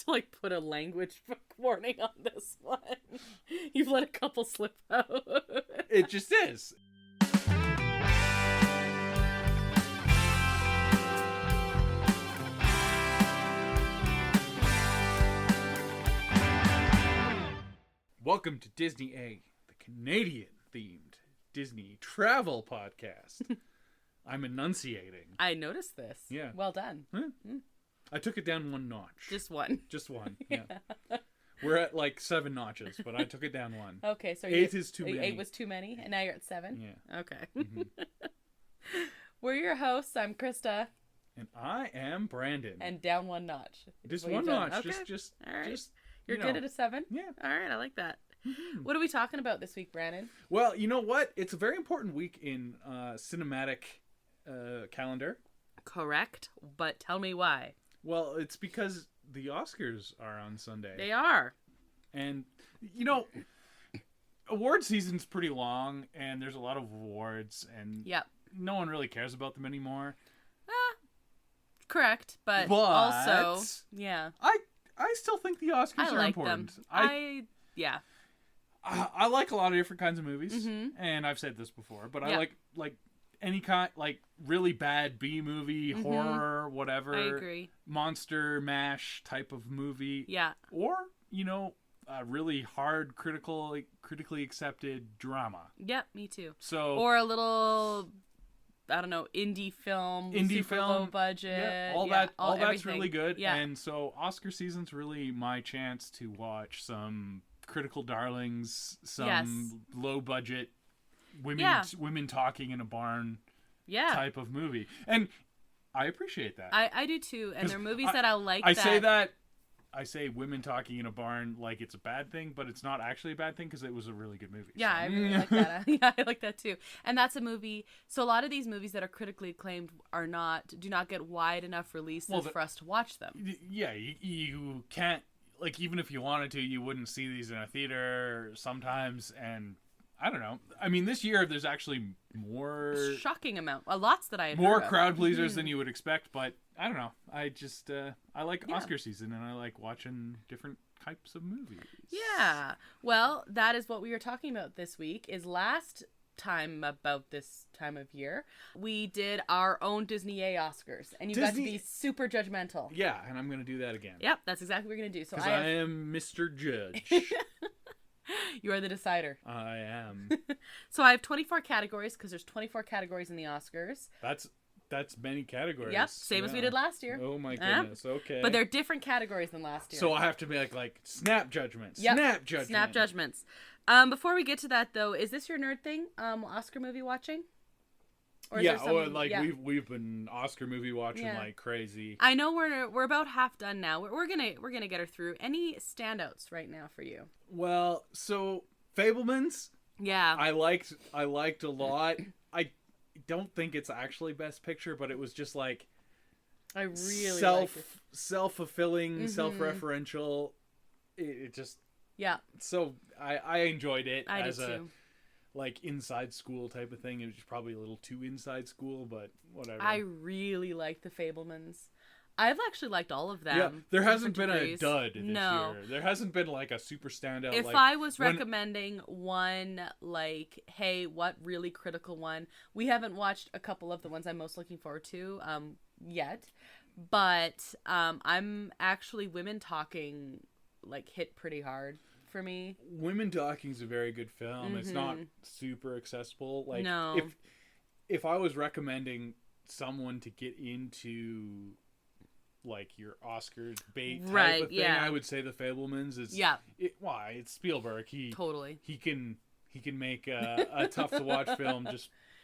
to like put a language book warning on this one. You've let a couple slip out. It just is. Welcome to Disney A, the Canadian-themed Disney travel podcast. I'm enunciating. I noticed this. Yeah. Well done. Huh? I took it down one notch. Just one. Just one, yeah. We're at like 7 notches, but I took it down one. Okay, so 8 is too many. 8 was too many, and now you're at 7? Yeah. Okay. Mm-hmm. We're your hosts. I'm Krysta. And I am Brandon. And down one notch. Just one notch. Okay. Just, all right. just. You're good at a 7? Yeah. All right, I like that. Mm-hmm. What are we talking about this week, Brandon? Well, you know what? It's a very important week in cinematic calendar. Correct, but tell me why. Well, it's because the Oscars are on Sunday. They are. And, you know, award season's pretty long, and there's a lot of awards, and no one really cares about them anymore. Correct, but also, yeah. I still think the Oscars are important. Them. I like a lot of different kinds of movies, mm-hmm. and I've said this before, but I like any kind, like really bad B movie, mm-hmm. horror, whatever. I agree. Monster mash type of movie. Yeah. Or, you know, a really hard critically accepted drama. Yep, me too. So or a little, I don't know, indie film, low budget. Yeah, all that's really good. Yeah. And so Oscar season's really my chance to watch some critical darlings, some low budget women talking in a barn type of movie. And I appreciate that. I do too. And there are movies that I like. I say women talking in a barn like it's a bad thing, but it's not actually a bad thing because it was a really good movie. Yeah, so. I really like that. Yeah, I like that too. And that's a movie. So a lot of these movies that are critically acclaimed do not get wide enough releases for us to watch them. Yeah, you can't, like, even if you wanted to, you wouldn't see these in a theater sometimes. And I don't know. I mean, this year there's actually more shocking amount, lots that I had more heard crowd pleasers than you would expect, but I don't know. I just I like Oscar season, and I like watching different types of movies. Yeah. Well, that is what we were talking about this week. Is last time about this time of year, we did our own Disney A Oscars, and you got to be super judgmental. Yeah, and I'm going to do that again. Yep, that's exactly what we're going to do. So I am Mr. Judge. You are the decider. I am. So I have 24 categories because there's 24 categories in the Oscars. That's many categories. Yep, same as we did last year. Oh my goodness. Okay. But they're different categories than last year. So I have to be like snap judgments. Yep. Snap judgments. Snap judgments. Before we get to that though, is this your nerd thing? Oscar movie watching? Or we've been Oscar movie watching like crazy. I know we're about half done now. We're gonna get her through. Any standouts right now for you? Well, so Fabelmans. Yeah. I liked a lot. I don't think it's actually Best Picture, but it was just like I really self-fulfilling, mm-hmm. self-referential. It just So I enjoyed it as a too. Like inside school type of thing. It was probably a little too inside school, but whatever. I really liked the Fabelmans. I've actually liked all of them. Yeah, there hasn't been a dud this year. There hasn't been like a super standout. If I was recommending one, like, hey, what really critical one? We haven't watched a couple of the ones I'm most looking forward to yet, but I'm actually Women Talking like hit pretty hard for me. Women Talking is a very good film. Mm-hmm. It's not super accessible. Like, no. If I was recommending someone to get into like your Oscar bait type of thing, I would say The Fabelmans is it's Spielberg. He can make a tough to watch film.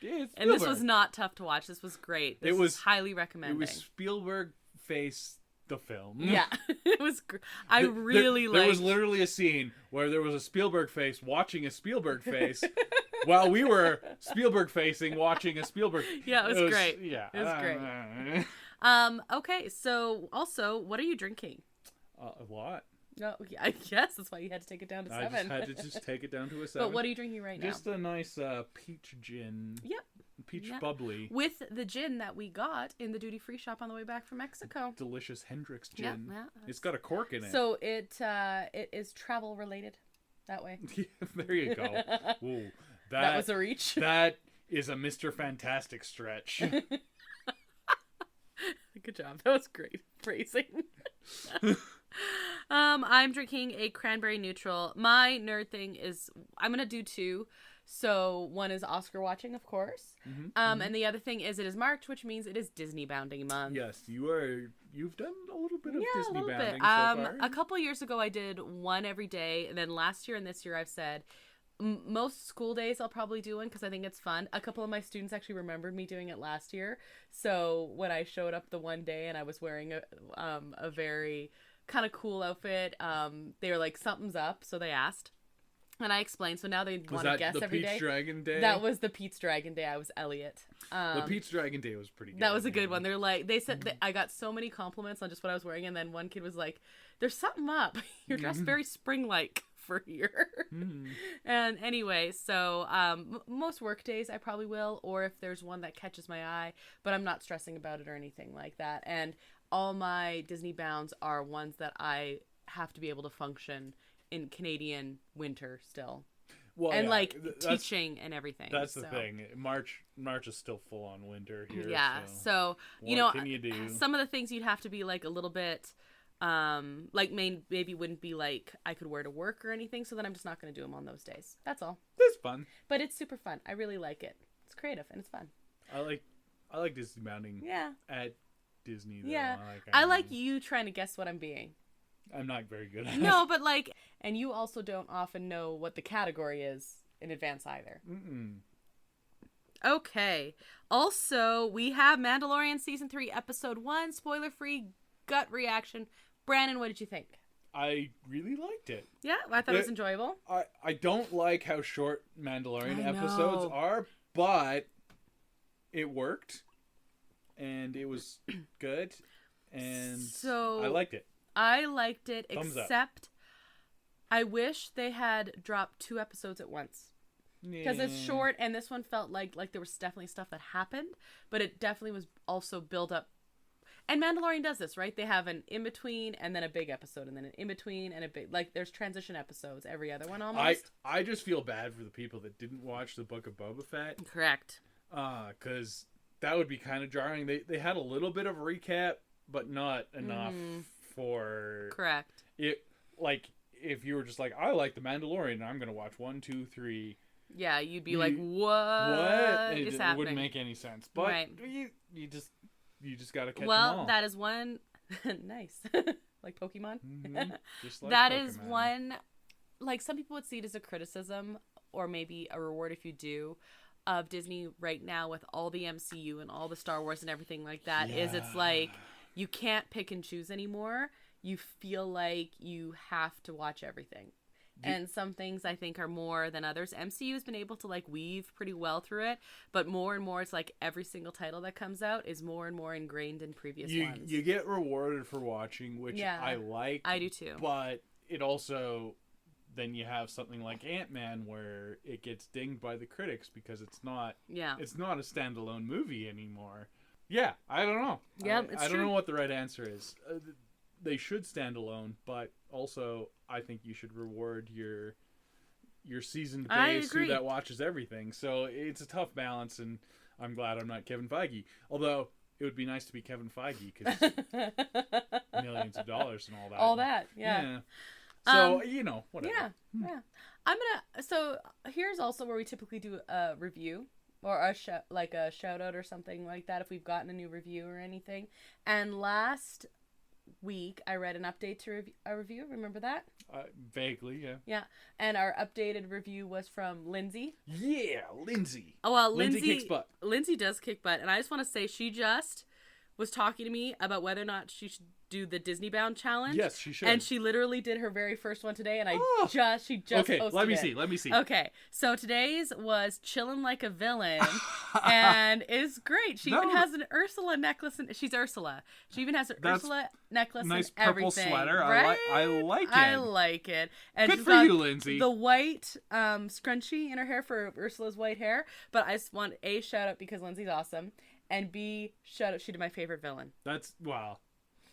And this was not tough to watch. This was great. This was highly recommended. It was Spielberg face the film. Yeah, it was. I really liked. There was literally a scene where there was a Spielberg face watching a Spielberg face, while we were Spielberg facing watching a Spielberg. Yeah, it was great. Yeah, it was great. Okay, so also, what are you drinking? A lot. No, I guess that's why you had to take it down to 7. I just had to take it down to a 7. But what are you drinking right now? Just a nice peach gin. Yep. peach bubbly. With the gin that we got in the duty-free shop on the way back from Mexico. Delicious Hendrick's gin. Yeah. It's got a cork in it. So it is travel related that way. There you go. Whoa, that was a reach. That is a Mr. Fantastic stretch. Good job. That was great phrasing. I'm drinking a cranberry neutral. My nerd thing is I'm gonna do 2. So one is Oscar watching, of course. And the other thing is it is March, which means it is Disney bounding month. Yes, you've done a little bit of Disney bounding so far. A couple years ago I did one every day, and then last year and this year I've said most school days I'll probably do one because I think it's fun. A couple of my students actually remembered me doing it last year. So when I showed up the one day and I was wearing a very kind of cool outfit, they were like, something's up. So they asked. And I explained. So now they want to guess every day. Was that the Pete's Dragon Day? That was the Pete's Dragon Day. I was Elliot. The Pete's Dragon Day was pretty good. That was a good one. They're like, they said that I got so many compliments on just what I was wearing. And then one kid was like, there's something up. You're dressed very spring-like for here. And anyway, so most work days I probably will, or if there's one that catches my eye, but I'm not stressing about it or anything like that. And all my Disney bounds are ones that I have to be able to function in Canadian winter still. Well, and teaching and everything. That's the thing. March is still full on winter here. Yeah. So what can you do? Some of the things you'd have to be like a little bit maybe wouldn't be like I could wear to work or anything, so then I'm just not going to do them on those days. That's all. It's fun, but it's super fun. I really like it. It's creative and it's fun. I like Disney bounding. Yeah. At Disney. Though. Yeah. I like you trying to guess what I'm being. I'm not very good at it. No, but and you also don't often know what the category is in advance either. Okay. Also, we have Mandalorian Season 3, Episode 1, spoiler-free gut reaction. Brandon, what did you think? I really liked it. Yeah, I thought it was enjoyable. I don't like how short Mandalorian episodes are, but it worked, and it was good, and so I liked it. I liked it, Thumbs except up. I wish they had dropped 2 episodes at once. Because it's short, and this one felt like there was definitely stuff that happened, but it definitely was also build up. And Mandalorian does this, right? They have an in-between and then a big episode, and then an in-between and a big... there's transition episodes every other one almost. I just feel bad for the people that didn't watch the Book of Boba Fett. Correct. Because that would be kind of jarring. They had a little bit of a recap, but not enough for... Correct. It, if you were just like, I like The Mandalorian, I'm going to watch 1, 2, 3... Yeah, you'd be like, what is happening? It wouldn't make any sense. But right. you just got to catch them all. all. That is one... nice. Like Pokemon? Just like that Pokemon. Is one... some people would see it as a criticism, or maybe a reward if you do, of Disney right now with all the MCU and all the Star Wars and everything like that, is it's like, you can't pick and choose anymore. You feel like you have to watch everything. And some things I think are more than others. MCU has been able to weave pretty well through it, but more and more it's like every single title that comes out is more and more ingrained in previous ones. You get rewarded for watching, which I like. I do too. But it also, then you have something like Ant-Man where it gets dinged by the critics because it's not a standalone movie anymore. Yeah, I don't know. Yeah, I don't know what the right answer is. They should stand alone, but also I think you should reward your seasoned base who that watches everything. So it's a tough balance, and I'm glad I'm not Kevin Feige. Although it would be nice to be Kevin Feige because millions of dollars and all that. All that, yeah. So whatever. Yeah. So here's also where we typically do a review. Or a shout out or something like that if we've gotten a new review or anything. And last week I read an update to a review. Remember that? Vaguely, yeah. Yeah, and our updated review was from Lindsay. Yeah, Lindsay. Oh well, Lindsay kicks butt. Lindsay does kick butt, and I just want to say she just was talking to me about whether or not she should do the Disney Bound challenge. Yes, she should. And she literally did her very first one today, and she just okay, posted let me see. Okay, so today's was Chillin' Like a Villain, and it's great. She even has an Ursula necklace, and she's Ursula. She even has an Ursula necklace nice and everything. Purple sweater. Right? I like it. I like it. And good for you, Lindsay. The white scrunchie in her hair for Ursula's white hair, but I just want A, shout out because Lindsay's awesome, and B, shout out, she did my favorite villain. That's, wow.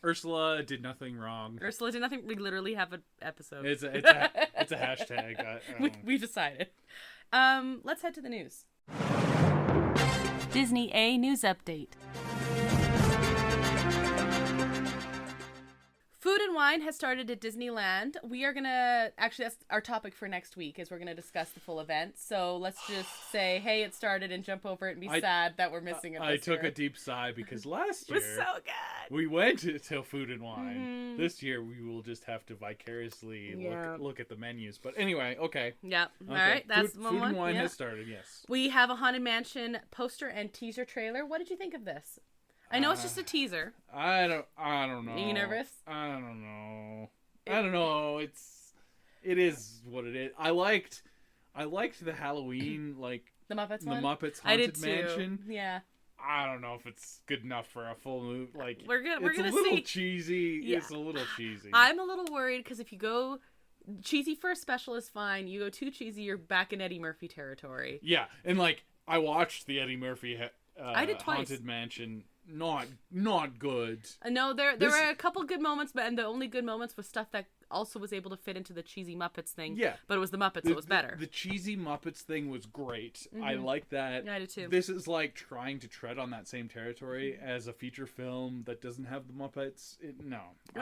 Ursula did nothing wrong. Ursula did nothing. We literally have an episode. It's a hashtag. We decided. Let's head to the news. Disney A news update. Food and wine has started at Disneyland. We are going to, actually that's our topic for next week, is we're going to discuss the full event. So let's just say, hey, it started, and jump over it and be sad that we're missing it this I took year. a deep sigh because last year it was so good. We went to Food and Wine. Mm-hmm. This year we will just have to vicariously look at the menus. But anyway, okay. Yep. Okay. All right. That's Food and Wine has started, yes. We have a Haunted Mansion poster and teaser trailer. What did you think of this? I know it's just a teaser. I don't know. Are you nervous? I don't know. It is what it is. I liked the Halloween, like the Muppets one? Muppets Haunted Mansion. Yeah. I don't know if it's good enough for a full movie. Like, we're gonna it's a little cheesy. Yeah. It's a little cheesy. I'm a little worried because if you go cheesy for a special is fine. You go too cheesy, you're back in Eddie Murphy territory. Yeah, and like I watched the Eddie Murphy I did twice. Haunted Mansion. Not good. No, there were a couple good moments, and the only good moments was stuff that also was able to fit into the cheesy Muppets thing. Yeah. But it was the Muppets, so it was better. The cheesy Muppets thing was great. Mm-hmm. I like that. Yeah, I did too. This is like trying to tread on that same territory as a feature film that doesn't have the Muppets.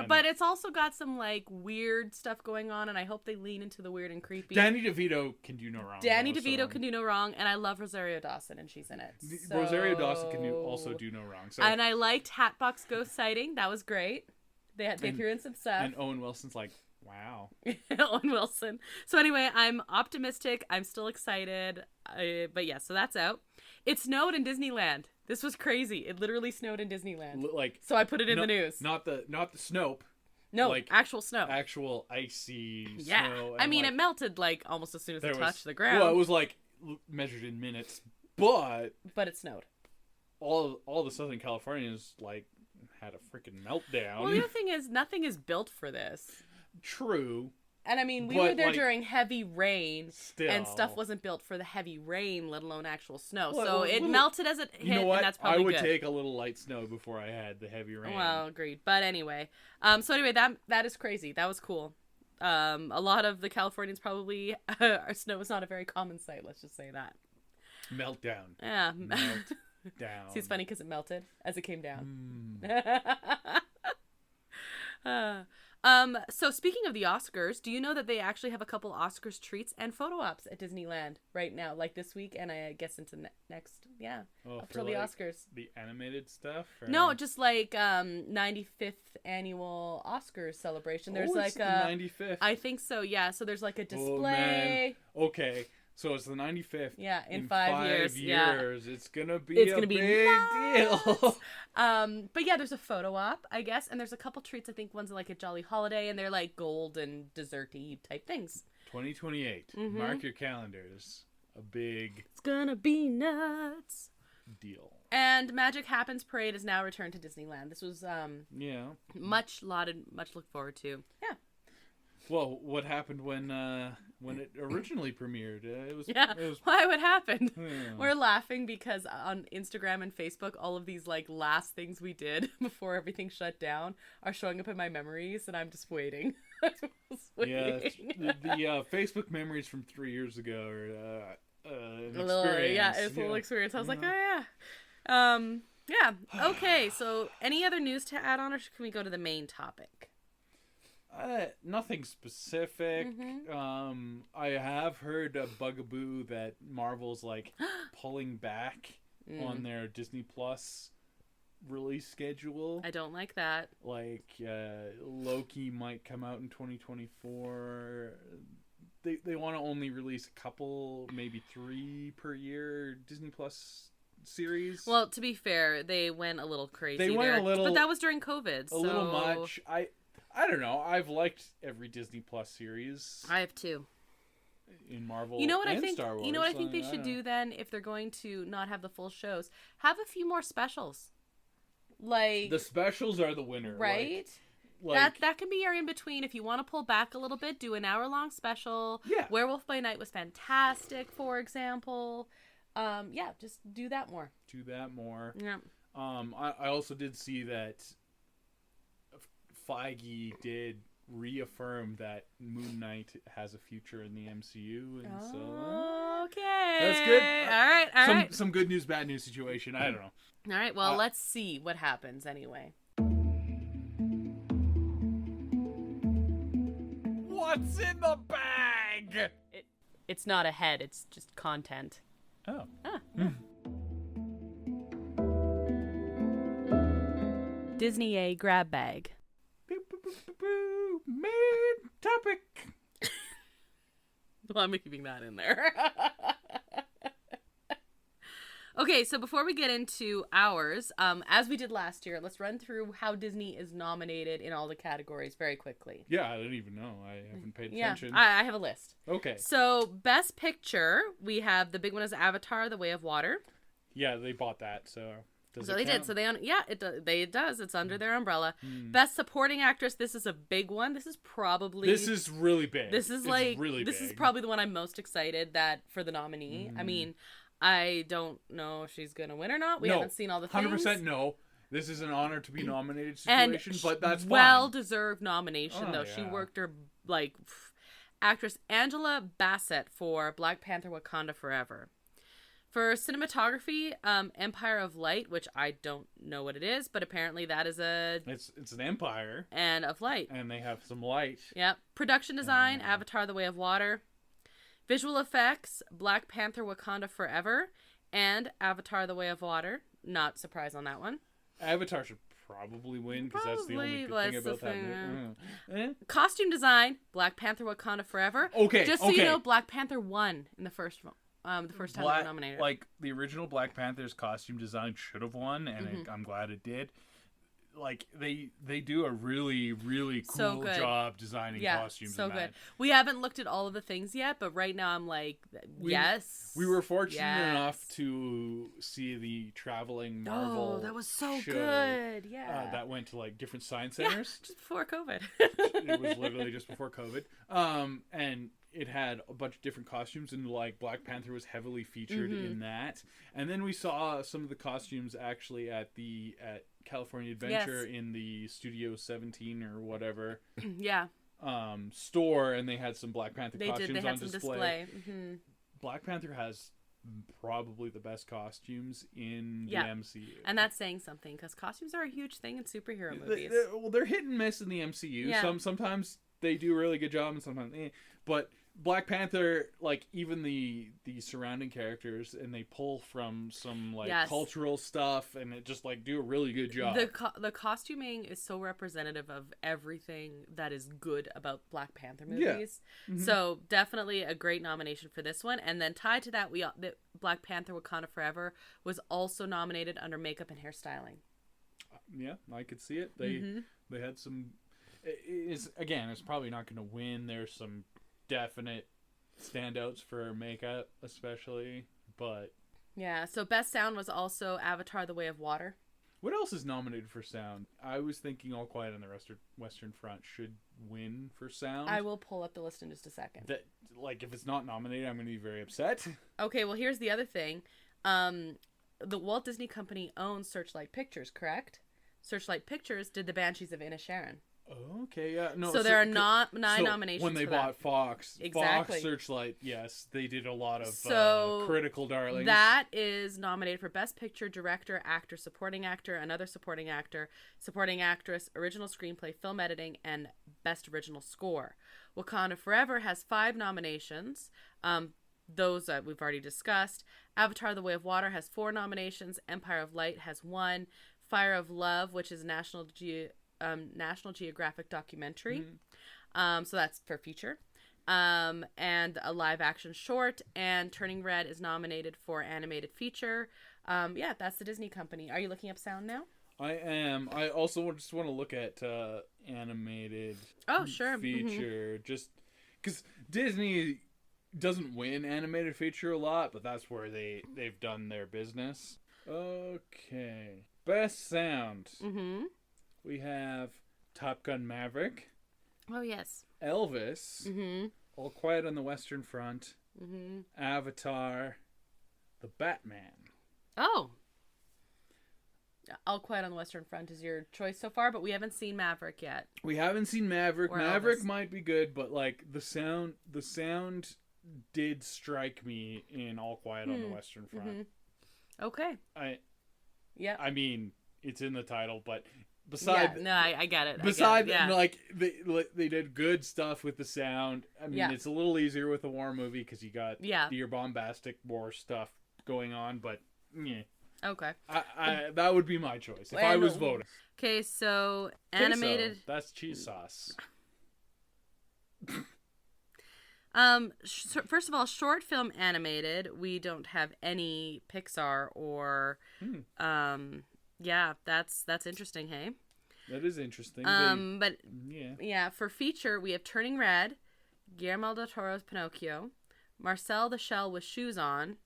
But it's also got some like weird stuff going on, and I hope they lean into the weird and creepy. Danny DeVito can do no wrong. Can do no wrong, and I love Rosario Dawson, and she's in it. Rosario Dawson can also do no wrong. So. And I liked Hatbox Ghost Sighting. That was great. They threw in some stuff. And Owen Wilson's like, wow. Owen Wilson. So anyway, I'm optimistic. I'm still excited. But yeah, so that's out. It snowed in Disneyland. This was crazy. It literally snowed in Disneyland. So I put it in the news. Not the Snope. No, like actual snow. Actual icy snow. I mean, it melted like almost as soon as it touched the ground. Well, it was like measured in minutes, but it snowed. All the Southern Californians like had a freaking meltdown. Well, the other thing is nothing is built for this. True. And I mean, we were there during heavy rain, and stuff wasn't built for the heavy rain, let alone actual snow. So it melted as it hit, and that's probably good. I would take a little light snow before I had the heavy rain. Well, agreed. But anyway, that is crazy. That was cool. A lot of the Californians probably our snow is not a very common sight. Let's just say that. Meltdown. Yeah. Down. See, it's funny because it melted as it came down. So speaking of the Oscars, do you know that they actually have a couple Oscars treats and photo ops at Disneyland right now, like this week, and I guess into next, up till the Oscars. The animated stuff? Or? No, just like 95th annual Oscars celebration. There's it's the 95th. I think so. Yeah. So there's like a display. Oh, man. Okay. So it's the 95th. Yeah, in 5 years. Yeah. It's gonna be a big deal. But yeah, there's a photo op, I guess, and there's a couple treats. I think one's like a Jolly Holiday, and they're like gold and desserty type things. 2028. Mm-hmm. Mark your calendars. It's gonna be nuts. Deal. And Magic Happens Parade is now returned to Disneyland. This was much lauded, much looked forward to. Yeah. Well, what happened when it originally premiered? It was Why? What happened? Yeah. We're laughing because on Instagram and Facebook, all of these like last things we did before everything shut down are showing up in my memories, and I'm just waiting. Yeah, the Facebook memories from 3 years ago are an experience. It's a little experience. I was like, oh yeah. Yeah. Okay. So, any other news to add on, or can we go to the main topic? Nothing specific. Mm-hmm. I have heard a bugaboo that Marvel's like pulling back on their Disney Plus release schedule. I don't like that. Like Loki might come out in 2024. They want to only release a couple, maybe 3 per year Disney Plus series. Well, to be fair, they went a little crazy. They went a little, but that was during COVID. A little much. I don't know. I've liked every Disney Plus series. I have too. In Marvel, I think. Star Wars. You know what I think they should do then, if they're going to not have the full shows, have a few more specials. Like the specials are the winner, right? That can be your in between. If you want to pull back a little bit, do an hour-long special. Yeah. Werewolf by Night was fantastic, for example. Just do that more. Yeah. I also did see that Feige did reaffirm that Moon Knight has a future in the MCU, and okay, that's good. All right. Some good news, bad news situation. I don't know. All right. Well, let's see what happens anyway. What's in the bag? It's not a head. It's just content. Oh. Yeah. Disney A grab bag. Main topic. Well, I'm keeping that in there. Okay, so before we get into ours, as we did last year, let's run through how Disney is nominated in all the categories very quickly. Yeah, I don't even know. I haven't paid attention. Yeah, I have a list. Okay. So, Best Picture, we have the big one is Avatar: The Way of Water. Yeah, they bought that, so... They did. So it does. It's under their umbrella. Best Supporting Actress. This is a big one. This is really big. This is this is probably the one I'm most excited for the nominee. I mean, I don't know if she's gonna win or not. We haven't seen all the things. 100% no. This is an honor to be nominated situation, but that's fine. Well-deserved nomination though. Yeah. She worked her actress Angela Bassett for Black Panther: Wakanda Forever. For cinematography, Empire of Light, which I don't know what it is, but apparently that is it's an empire. And of light. And they have some light. Yep. Production design, Avatar: The Way of Water. Visual effects, Black Panther: Wakanda Forever and Avatar: The Way of Water. Not surprised on that one. Avatar should probably win because that's the only good thing about that. Costume design, Black Panther: Wakanda Forever. Okay. Just so you know, Black Panther won in the first one. The first time they were nominated. Like, the original Black Panther's costume design should have won, and I'm glad it did. Like, they do a really, really cool job designing costumes. So good. We haven't looked at all of the things yet, but right now I'm like, yes. We were fortunate enough to see the traveling Marvel that was so show, good. Yeah. that went to, like, different science centers. Yeah, just before COVID. It was literally just before COVID. And it had a bunch of different costumes, and like Black Panther was heavily featured in that. And then we saw some of the costumes actually at California Adventure in the Studio 17 or whatever. Yeah. Store, and they had some Black Panther costumes on display. Mm-hmm. Black Panther has probably the best costumes in the MCU. And that's saying something, because costumes are a huge thing in superhero movies. They're hit and miss in the MCU. Yeah. Sometimes they do a really good job, and sometimes but Black Panther, like, even the surrounding characters, and they pull from some cultural stuff, and it just do a really good job. The costuming is so representative of everything that is good about Black Panther movies. Yeah. Mm-hmm. So definitely a great nomination for this one. And then tied to that, Black Panther: Wakanda Forever was also nominated under makeup and hairstyling. Yeah, I could see it. They had some. It's probably not going to win. There's some definite standouts for makeup, especially, but so best sound was also Avatar: The Way of Water. What else is nominated for sound? I was thinking All Quiet on the Western Front should win for sound. I will pull up the list in just a second. If it's not nominated, I'm going to be very upset. Okay, well, here's the other thing. The Walt Disney Company owns Searchlight Pictures, correct? Searchlight Pictures did The Banshees of Inisherin. Okay, yeah. No, so there are nine nominations when they bought Fox. Exactly. Fox, Searchlight, yes, they did a lot of critical darlings. That is nominated for Best Picture, Director, Actor, Supporting Actor, Another Supporting Actor, Supporting Actress, Original Screenplay, Film Editing, and Best Original Score. Wakanda Forever has 5 nominations. Those we've already discussed. Avatar: The Way of Water has 4 nominations. Empire of Light has 1. Fire of Love, which is National Geographic documentary. So that's for feature. And a live action short. And Turning Red is nominated for animated feature. Yeah, that's the Disney company. Are you looking up sound now? I am. I also just want to look at animated sure. feature, just because Disney doesn't win animated feature a lot, but that's where they've done their business. Okay, best sound. We have Top Gun Maverick. Oh yes. Elvis. All Quiet on the Western Front. Avatar. The Batman. Oh. All Quiet on the Western Front is your choice so far, but we haven't seen Maverick yet. We haven't seen Maverick. Or Maverick Elvis. might be good, but like the sound did strike me in All Quiet on the Western Front. Okay. I mean, it's in the title, but besides, no, I get it. Besides, like they did good stuff with the sound. I mean, it's a little easier with a war movie because you got your bombastic war stuff going on, but yeah. Okay. I that would be my choice if I was voting. Okay, so animated. Queso, that's cheese sauce. First of all, short film animated. We don't have any Pixar or. Yeah, that's interesting. Hey. That is interesting. But yeah, for feature we have Turning Red, Guillermo del Toro's Pinocchio, Marcel the Shell with Shoes On,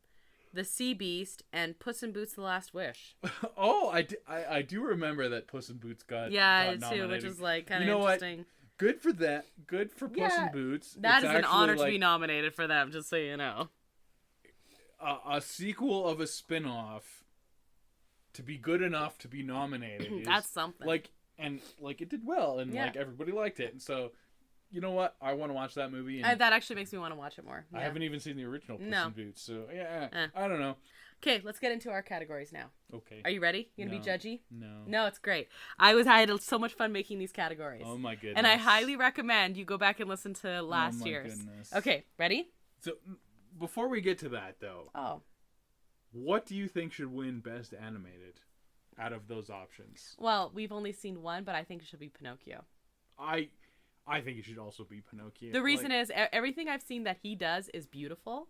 The Sea Beast, and Puss in Boots: The Last Wish. Oh, I do remember that Puss in Boots got I do too, which is like kind of interesting. What? Good for that. Good for Puss in Boots. That is an honor to be nominated for them, just so you know. A sequel of a spin-off to be good enough to be nominated. That's something. Like it did well, and like everybody liked it, and so. You know what? I want to watch that movie. And that actually makes me want to watch it more. Yeah. I haven't even seen the original Puss in Boots, so I don't know. Okay, let's get into our categories now. Okay. Are you ready? You gonna be judgy? No. No, it's great. I had so much fun making these categories. Oh my goodness. And I highly recommend you go back and listen to last year's. Goodness. Okay, ready? So before we get to that though, what do you think should win Best Animated out of those options? Well, we've only seen one, but I think it should be Pinocchio. I think it should also be Pinocchio. The reason is everything I've seen that he does is beautiful,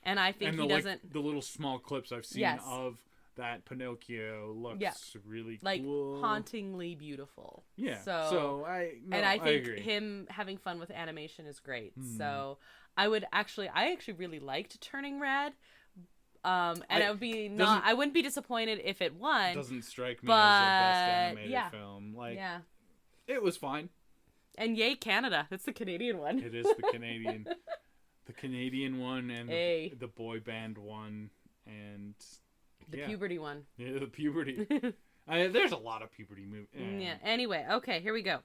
and I think he doesn't. The little small clips I've seen of that Pinocchio looks really cool, hauntingly beautiful. Yeah. So I think agree. him having fun with animation is great. So I actually really liked Turning Red. And it would be I wouldn't be disappointed if it won. Doesn't strike me as a best animated film. It was fine. And yay, Canada. That's the Canadian one. It is the Canadian one, and the boy band one, and the puberty one. Yeah, the puberty. There's a lot of puberty movies. Yeah. Anyway, okay, here we go.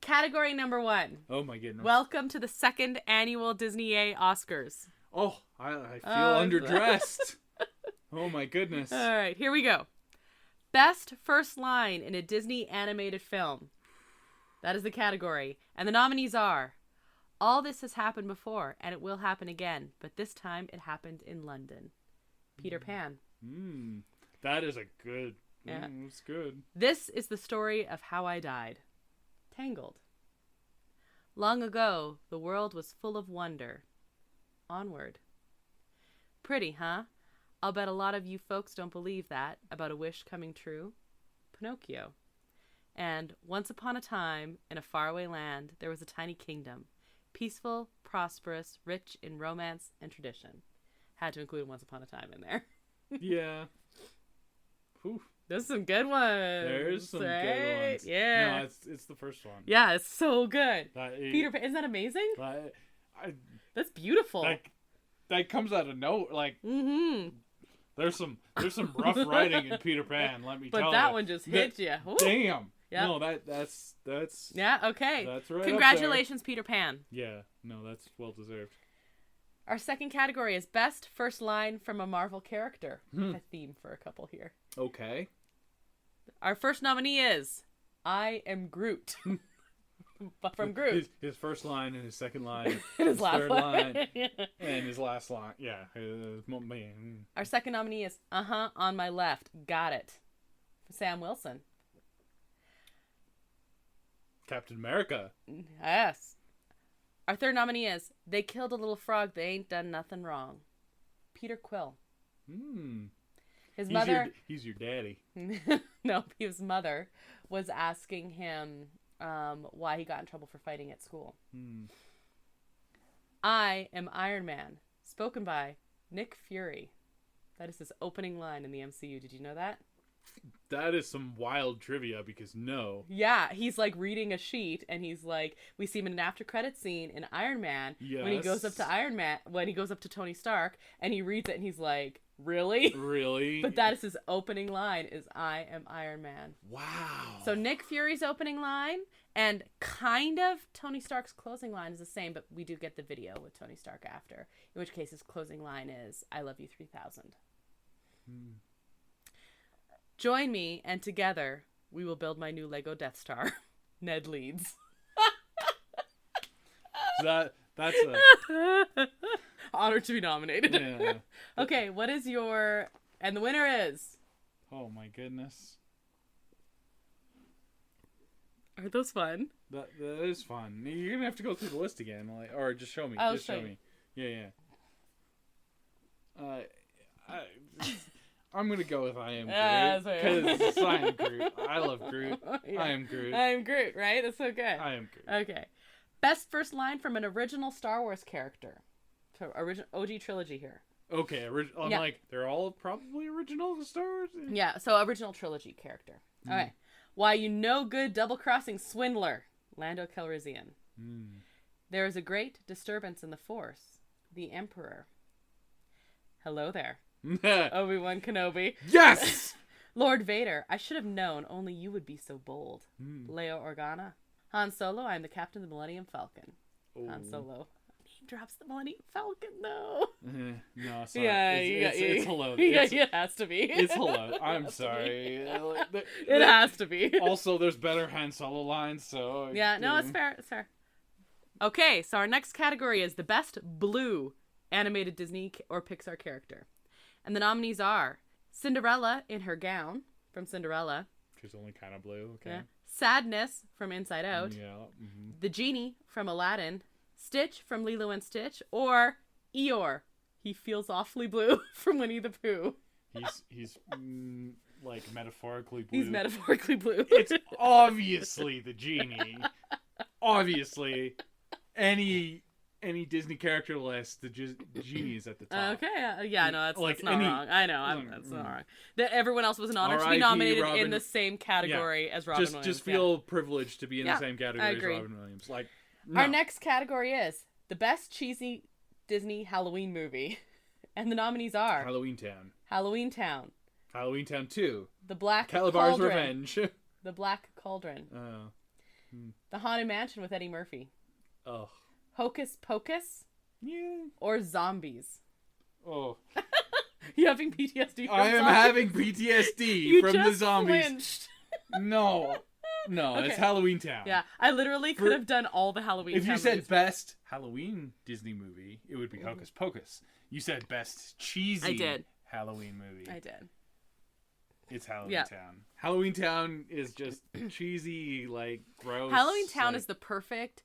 Category number 1. Oh my goodness. Welcome to the 2nd annual Disney Oscars. Oh, I feel underdressed. Oh my goodness. All right, here we go. Best first line in a Disney animated film. That is the category. And the nominees are: All this has happened before, and it will happen again, but this time it happened in London. Peter Pan. That is a good... Yeah. It's good. This is the story of how I died. Tangled. Long ago, the world was full of wonder. Onward. Pretty, huh? I'll bet a lot of you folks don't believe that about a wish coming true. Pinocchio. And once upon a time, in a faraway land, there was a tiny kingdom. Peaceful, prosperous, rich in romance and tradition. Had to include Once Upon a Time in there. Yeah. Whew. There's some good ones. There's some good ones. Yeah. No, it's the first one. Yeah, it's so good. Peter Pan, isn't that amazing? That's beautiful. That comes out of nowhere. There's some rough writing in Peter Pan, let me tell you. But that one just hit you. Ooh. Damn. Yep. No, that's yeah, okay. That's right. Congratulations, Peter Pan. Yeah, no, that's well deserved. Our second category is Best First Line from a Marvel Character. A theme for a couple here. Okay. Our first nominee is I Am Groot. From Groot. His first line and his second line. And his last third line. And his last line. Yeah. Our second nominee is On My Left. Got it. Sam Wilson. Captain America. Yes. Our third nominee is They Killed a Little Frog. They Ain't Done Nothing Wrong. Peter Quill. His mother... He's your daddy. No, his mother was asking him why he got in trouble for fighting at school. I am Iron Man, spoken by Nick Fury. That is his opening line in the MCU. Did you know that? That is some wild trivia because no. Yeah, he's like reading a sheet and he's like, we see him in an after credit scene in Iron Man when he goes up to Tony Stark and he reads it and he's like, really? Really? But that is his opening line is I am Iron Man. Wow. So Nick Fury's opening line and kind of Tony Stark's closing line is the same, but we do get the video with Tony Stark after, in which case his closing line is I love you 3000. Join me, and together we will build my new Lego Death Star. Ned leads. That's a honor to be nominated. Yeah. Okay, what is your... And the winner is... Oh my goodness. Are those fun? That is fun. You're gonna have to go through the list again, or just show me. I'll just show me. Yeah. I'm gonna go with I am Groot because I am Groot. I love Groot. Yeah. I am Groot. I am Groot, right? That's so good. I am Groot. Okay. Best first line from an original Star Wars character. So original OG trilogy here. Okay, I'm like they're all probably original Star Wars. Yeah, so original trilogy character. All right. Why you no good double-crossing swindler, Lando Calrissian. There is a great disturbance in the Force. The Emperor. Hello there. Obi-Wan Kenobi. Yes! Lord Vader, I should have known only you would be so bold. Leia Organa. Han Solo, I am the captain of the Millennium Falcon. Han Solo. Name drops the Millennium Falcon, though. No, sorry. Yeah, it's hello. It has to be. It's hello. I'm sorry. It has to be. Also, there's better Han Solo lines, so... Yeah, no, it's fair. It's fair. Okay, so our next category is the best blue animated Disney or Pixar character. And the nominees are Cinderella in her gown from Cinderella. She's only kind of blue, okay. Yeah. Sadness from Inside Out. Yeah. The Genie from Aladdin. Stitch from Lilo and Stitch. Or Eeyore. He feels awfully blue from Winnie the Pooh. He's like metaphorically blue. He's metaphorically blue. It's obviously the Genie. Obviously. Any Disney character list, the Genie is at the top. Okay, yeah, no, that's not wrong. I know, that's not wrong. That everyone else was an honor to be nominated in the same category as Robin Williams. Just feel privileged to be in the same category as Robin Williams. Like, no. Our next category is the best cheesy Disney Halloween movie, and the nominees are Halloween Town, Halloween Town 2, The Black Calabar's Cauldron, Revenge, The Black Cauldron, The Haunted Mansion with Eddie Murphy, Hocus Pocus, or Zombies. Oh. You having PTSD from I am zombies? having PTSD from the zombies. Flinched. No, Okay. It's Halloween Town. Yeah, I literally could have done all the Halloween Town If you said movies. best Halloween Disney movie, it would be Hocus Pocus. You said best cheesy Halloween movie. I did. It's Halloween Town. Halloween Town is just cheesy, like, gross. Halloween Town is the perfect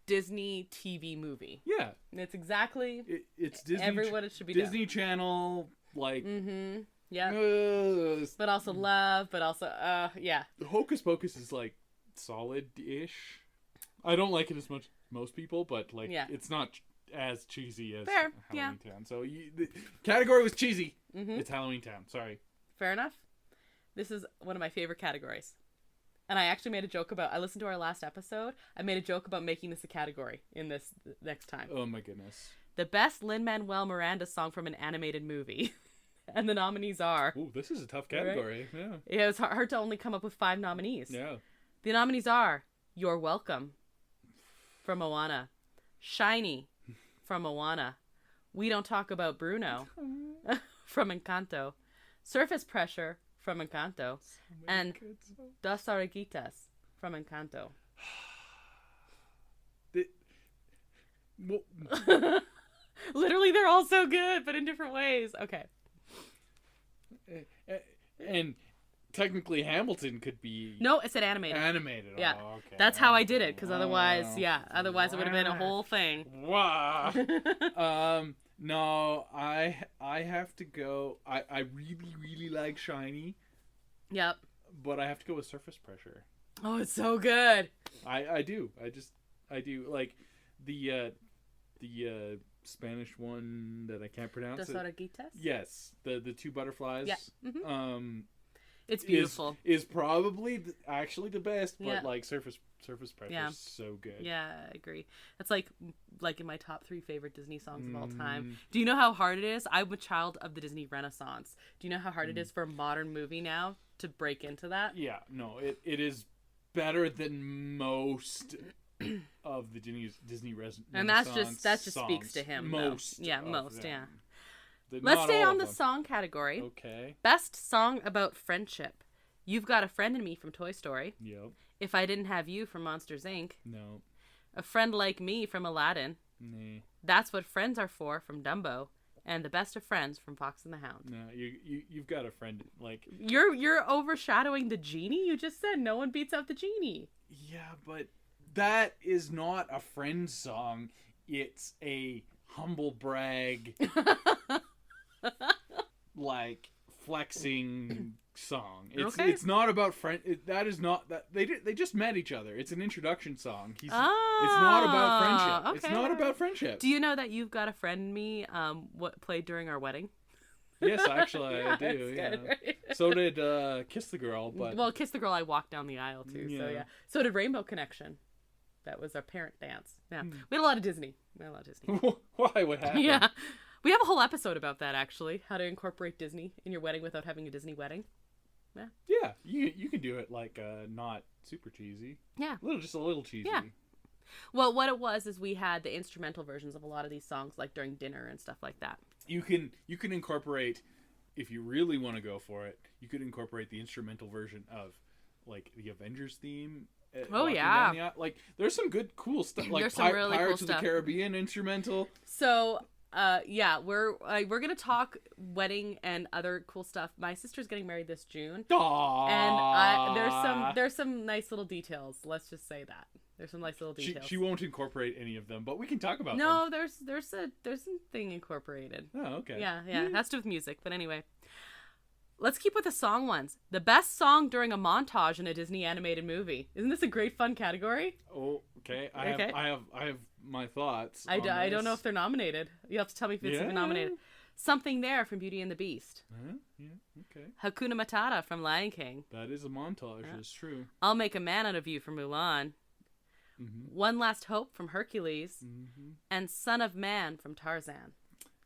Disney TV movie. Yeah. It's exactly... It's Disney. Everyone it should be Disney Channel, like... Yeah. But also love, but also, yeah. Hocus Pocus is, like, solid-ish. I don't like it as much as most people, but, like, it's not as cheesy as Halloween Town. So, the category was cheesy. It's Halloween Town. Sorry. Fair enough. This is one of my favorite categories. And I actually made a joke about... I listened to our last episode. I made a joke about making this a category in this next time. Oh, my goodness. The best Lin-Manuel Miranda song from an animated movie. And the nominees are... Ooh, this is a tough category. Right? Yeah. It was hard to only come up with 5 nominees. Yeah. The nominees are You're Welcome from Moana. Shiny from Moana. We Don't Talk About Bruno from Encanto. Surface Pressure from Encanto. And Dos Oruguitas from Encanto. Literally, they're all so good, but in different ways. Okay. And technically Hamilton could be... No, it said animated. Animated. Yeah. Oh, okay. That's how I did it, because otherwise, otherwise it would have been a whole thing. Wow. No, I have to go. I really, really like Shiny. Yep. But I have to go with Surface Pressure. Oh, it's so good. I do. I do. Like, the Spanish one that I can't pronounce. Dos Oruguitas? Yes. The two butterflies. Yeah. Mm-hmm. It's beautiful. Is probably actually the best, but like Surface Pressure is so good. Yeah, I agree. That's like in my top 3 favorite Disney songs of all time. Do you know how hard it is? I'm a child of the Disney Renaissance. Do you know how hard it is for a modern movie now to break into that? Yeah, no, it is better than most of the Disney Renaissance. And that just speaks to him. Most, yeah. Let's stay on the song category. Okay. Best song about friendship. You've Got a Friend in Me from Toy Story. Yep. If I Didn't Have You from Monsters, Inc. No. A Friend Like Me from Aladdin. Nah. That's What Friends Are For from Dumbo. And The Best of Friends from Fox and the Hound. No, you've got a friend like you're overshadowing the genie. You just said no one beats out the genie. Yeah, but that is not a friend song. It's a humble brag, like flexing song. It's not about friend. That is not that they just met each other. It's an introduction song. It's not about friendship. Okay. It's not about friendship. Do you know that You've Got a Friend in Me? What played during our wedding? Yes, actually, I do. Yeah. Good, right? So did Kiss the Girl, but Kiss the Girl, I walked down the aisle too. Yeah. So yeah. So did Rainbow Connection. That was our parent dance. Yeah, we had a lot of Disney. Why? What happened? Yeah, we have a whole episode about that actually. How to incorporate Disney in your wedding without having a Disney wedding. Yeah. Yeah, you can do it like not super cheesy. Yeah. Just a little cheesy. Yeah. Well, what it was is we had the instrumental versions of a lot of these songs, like during dinner and stuff like that. You can incorporate, if you really want to go for it, you could incorporate the instrumental version of like the Avengers theme. Oh yeah. Like there's some good cool stuff. Like there's some really Pirates cool of the Caribbean instrumental. So we're gonna talk wedding and other cool stuff. My sister's getting married this June. Aww. And there's some nice little details. Let's just say that there's some nice little details. She won't incorporate any of them, but we can talk about them. No, there's something incorporated. Oh, okay. Yeah. It has to do with music, but anyway. Let's keep with the song ones. The best song during a montage in a Disney animated movie. Isn't this a great fun category? Oh, okay. I have my thoughts. I don't know if they're nominated. You have to tell me if it's even nominated. Something There from Beauty and the Beast. Yeah, okay. Hakuna Matata from Lion King. That is a montage. It's true. I'll Make a Man Out of You from Mulan. Mm-hmm. One Last Hope from Hercules. Mm-hmm. And Son of Man from Tarzan.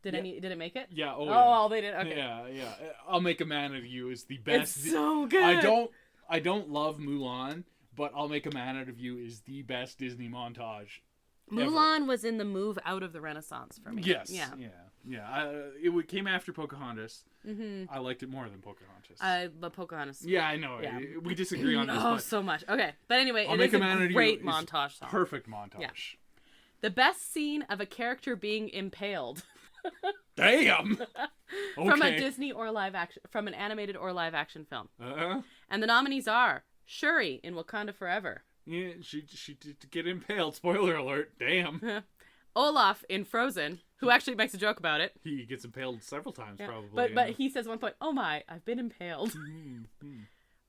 Did it make it? Yeah. Oh, yeah. They did. Okay. Yeah. I'll Make a Man of You is the best. It's so good. I don't love Mulan, but I'll Make a Man Out of You is the best Disney montage. Mulan ever. Was in the move out of the Renaissance for me. Yes. Yeah. It came after Pocahontas. Mm-hmm. I liked it more than Pocahontas. I love Pocahontas. Yeah, I know. Yeah. We disagree on this. Oh, so much. Okay, but anyway, I'll it is a great montage song. Perfect montage. Yeah. The best scene of a character being impaled. Damn. Okay. From a Disney or from an animated or live action film. Uh-huh. And the nominees are Shuri in Wakanda Forever. Yeah, she did get impaled. Spoiler alert. Damn. Olaf in Frozen, who actually makes a joke about it. He gets impaled several times, probably. But he says at one point, "Oh my, I've been impaled."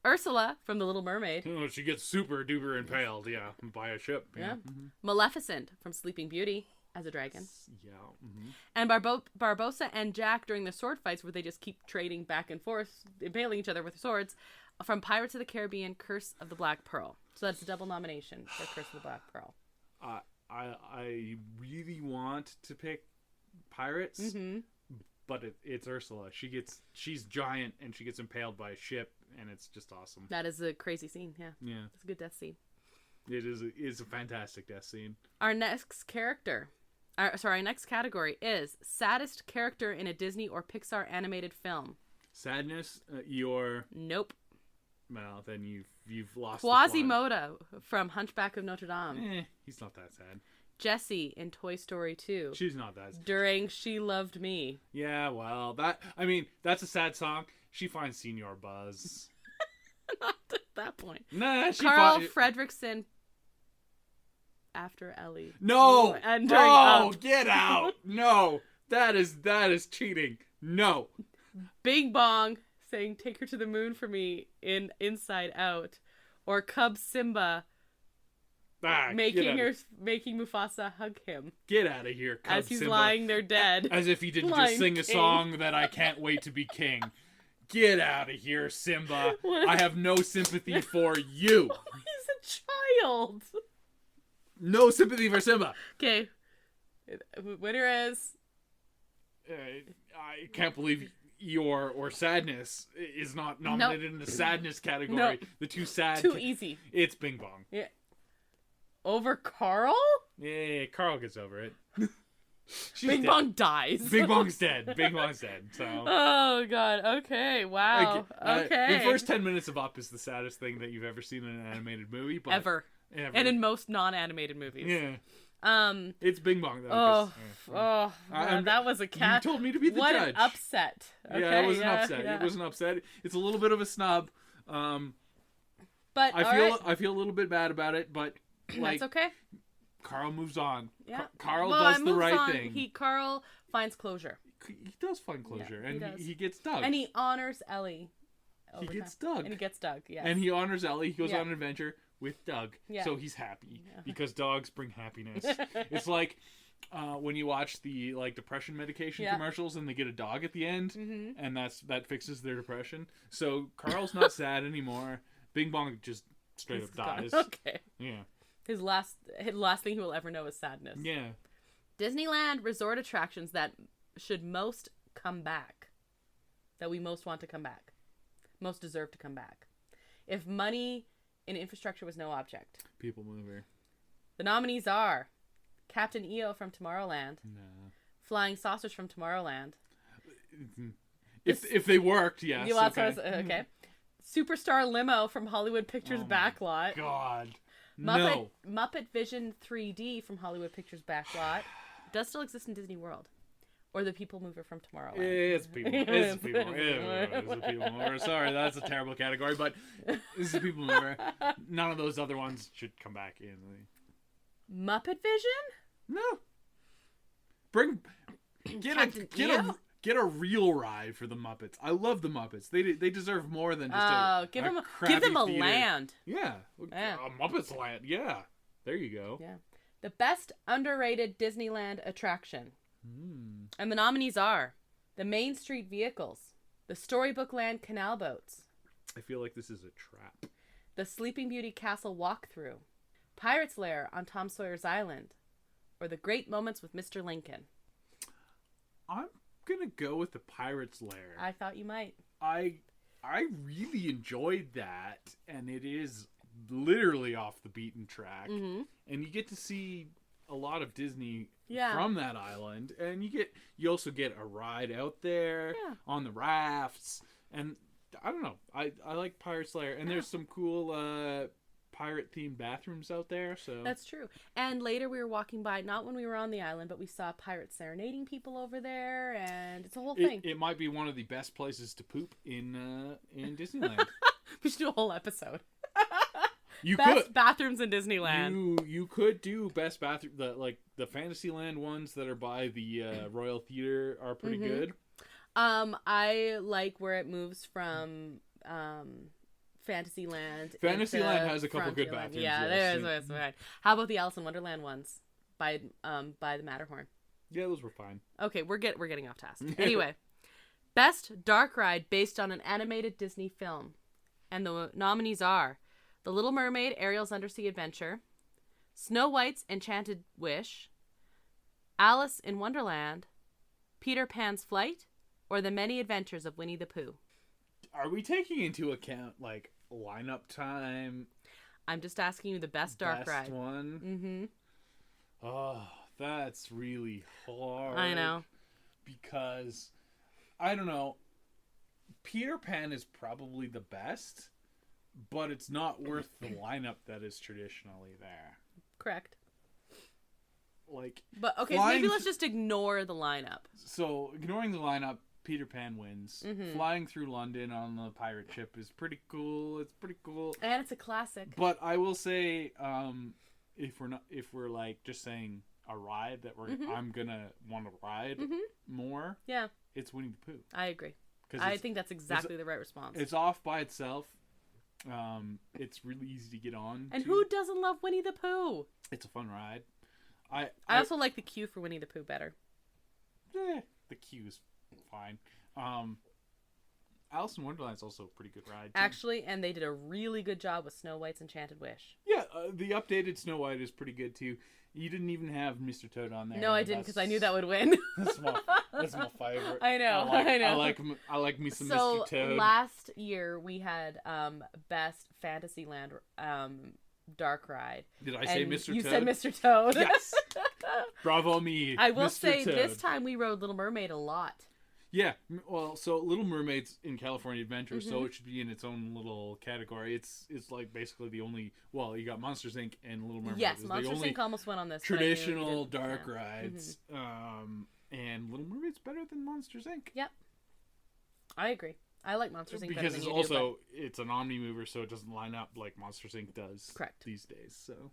Ursula from The Little Mermaid. Oh, she gets super duper impaled, by a ship. Yeah. Mm-hmm. Maleficent from Sleeping Beauty as a dragon. Yeah. Mm-hmm. And Barbossa and Jack during the sword fights where they just keep trading back and forth, impaling each other with swords, from Pirates of the Caribbean, Curse of the Black Pearl. So that's a double nomination for Curse of the Black Pearl. I really want to pick Pirates, but it's Ursula. She's giant and she gets impaled by a ship, and it's just awesome. That is a crazy scene. Yeah. It's a good death scene. It is a fantastic death scene. Our next category is saddest character in a Disney or Pixar animated film. Sadness, Nope. Well, then you've lost Quasimodo from Hunchback of Notre Dame. He's not that sad. Jessie in Toy Story 2. She's not that sad. During She Loved Me. Yeah, well, that's a sad song. She finds Senior Buzz. Not at that point. Nah, Carl Fredricksen After Ellie. No! And get out! No! That is cheating. No. Bing Bong saying, "Take her to the moon for me" in Inside Out, or Cub Simba making Mufasa hug him. Get out of here, Cub as he's Simba. lying there dead. As if he didn't just sing a song that I can't wait to be king. Get out of here, Simba. I have no sympathy for you. He's a child. No sympathy for Simba. Okay. Winner is... I can't believe Eeyore or Sadness is not nominated in the sadness category. The two sad... Too easy. It's Bing Bong. Yeah. Over Carl? Yeah, Carl gets over it. Bing Bong dies. Bing Bong's dead. Bing Bong's dead. So. Oh god. Okay. Wow. Okay. The first 10 minutes of Up is the saddest thing that you've ever seen in an animated movie. But Ever. And in most non-animated movies. Yeah. It's Bing Bong though. That was a cat. You told me to be the judge. judge. What an upset. Okay, yeah, it was an upset. Yeah. It was an upset. It's a little bit of a snub. But I feel a little bit bad about it, but like, that's okay. Carl moves on. Yeah. Carl does the right thing. Carl finds closure. He does find closure, yeah, and he gets Doug. And he honors Ellie. He gets Doug. And he gets Doug, yes. And he honors Ellie. He goes on an adventure with Doug. Yeah. So he's happy because dogs bring happiness. It's like when you watch the depression medication commercials and they get a dog at the end, and that fixes their depression. So Carl's not sad anymore. Bing Bong just straight up dies. Okay. Yeah. His last thing he will ever know is sadness. Yeah. Disneyland resort attractions that should most come back. That we most want to come back. Most deserve to come back. If money in infrastructure was no object. People Mover. The nominees are Captain EO from Tomorrowland. No. Flying Saucers from Tomorrowland. If they worked, yes. Okay. Superstar Limo from Hollywood Pictures Backlot. God. Muppet Vision 3D from Hollywood Pictures Backlot does still exist in Disney World. Or the People Mover from Tomorrowland. It's People Mover. Sorry, that's a terrible category, but this is People Mover. None of those other ones should come back in. Muppet Vision? No. Get a real ride for the Muppets. I love the Muppets. They deserve more than just give them a theater. Land. Yeah. Muppets Land. Yeah. There you go. Yeah. The best underrated Disneyland attraction. And the nominees are the Main Street Vehicles, the Storybook Land Canal Boats. I feel like this is a trap. The Sleeping Beauty Castle Walkthrough, Pirate's Lair on Tom Sawyer's Island, or The Great Moments with Mr. Lincoln. I'm gonna go with the Pirate's Lair. I thought you might. I really enjoyed that, and it is literally off the beaten track, and you get to see a lot of Disney from that island, and you also get a ride out there on the rafts, and I don't know, I like Pirate's Lair, and there's some cool pirate themed bathrooms out there. So that's true. And later we were walking by, not when we were on the island, but we saw pirates serenading people over there, and it's a whole thing. It might be one of the best places to poop in Disneyland. We should do a whole episode. Best bathrooms in Disneyland. You could do best bathroom. The Fantasyland ones that are by the Royal Theater are pretty good. I like where it moves from Fantasyland. Fantasyland has a couple good bathrooms. Yeah, there's right. How about the Alice in Wonderland ones by the Matterhorn? Yeah, those were fine. Okay, we're getting off task. Anyway, best dark ride based on an animated Disney film, and the nominees are The Little Mermaid, Ariel's Undersea Adventure, Snow White's Enchanted Wish, Alice in Wonderland, Peter Pan's Flight, or The Many Adventures of Winnie the Pooh. Are we taking into account lineup time? I'm just asking you the best dark ride. Best one? Oh, that's really hard. I know. Because, I don't know, Peter Pan is probably the best, but it's not worth the lineup that is traditionally there. Correct. But okay, so maybe let's just ignore the lineup. So, ignoring the lineup, Peter Pan wins. Flying through London on the pirate ship is pretty cool. It's pretty cool. And it's a classic. But I will say, if we're just saying a ride that I'm gonna want to ride more, it's Winnie the Pooh. I agree. I think that's exactly the right response. It's off by itself. It's really easy to get on. And who doesn't love Winnie the Pooh? It's a fun ride. I also like the queue for Winnie the Pooh better. The queue is fine. Alice in Wonderland's also a pretty good ride, too. Actually, and they did a really good job with Snow White's Enchanted Wish. Yeah, the updated Snow White is pretty good, too. You didn't even have Mr. Toad on there. No, I didn't, because I knew that would win. That's my favorite. I know. I like me some Mr. Toad. So, last year, we had Best Fantasyland Dark Ride. Did I say Mr. Toad? You said Mr. Toad. Yes. Bravo me, I will Mr. say, Toad. this time we rode Little Mermaid a lot. Yeah, well, so Little Mermaid's in California Adventure, so it should be in its own little category. It's like basically the only, well, you got Monsters Inc. and Little Mermaid. Yes, Monsters Inc. almost went on this. Traditional dark rides, and Little Mermaid's better than Monsters Inc. Yep, I agree. I like Monsters Inc. because better it's than also it's an Omni mover, so it doesn't line up like Monsters Inc. does. Correct. These days. So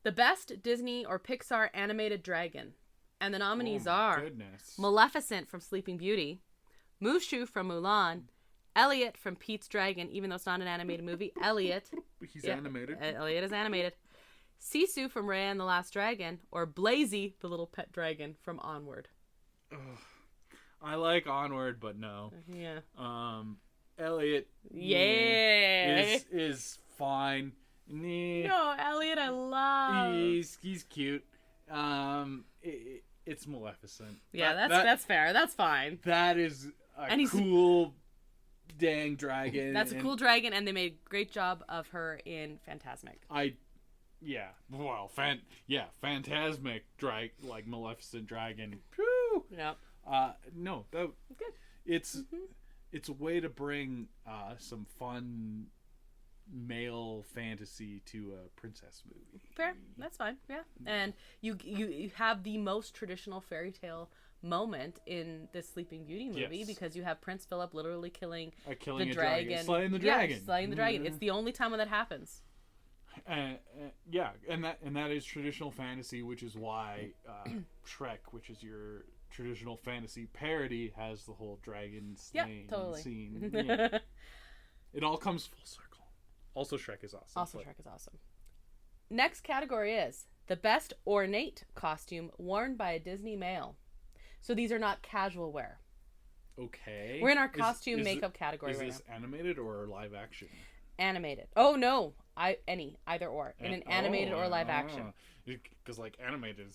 the best Disney or Pixar animated dragon. And the nominees are goodness. Maleficent from Sleeping Beauty, Mushu from Mulan, Elliot from Pete's Dragon, even though it's not an animated movie. Elliot. He's animated. Elliot is animated. Sisu from Raya and the Last Dragon, or Blazy, the little pet dragon from Onward. Ugh. I like Onward, but no. Yeah. Elliot. Yeah. Is fine. No, Elliot I love. He's cute. It's Maleficent. Yeah, that's fair. That's fine. That is a cool dang dragon. That's a cool dragon, and they made a great job of her in Fantasmic. Fantasmic like Maleficent dragon. Whew. Yep. No, that good. It's a way to bring some fun male fantasy to a princess movie. Fair, that's fine. Yeah, and you have the most traditional fairy tale moment in the Sleeping Beauty movie because you have Prince Philip literally killing the dragon, slaying the dragon. Yeah, slaying the dragon. It's the only time when that happens. And that is traditional fantasy, which is why Shrek, which is your traditional fantasy parody, has the whole dragon slaying scene. Yeah. It all comes full circle. Also, Shrek is awesome. Shrek is awesome. Next category is the best ornate costume worn by a Disney male. So these are not casual wear. Okay. We're in our costume makeup category right now. Is this animated or live action? Animated. Oh, no. Either or. In an animated or live action. Because, like, animated,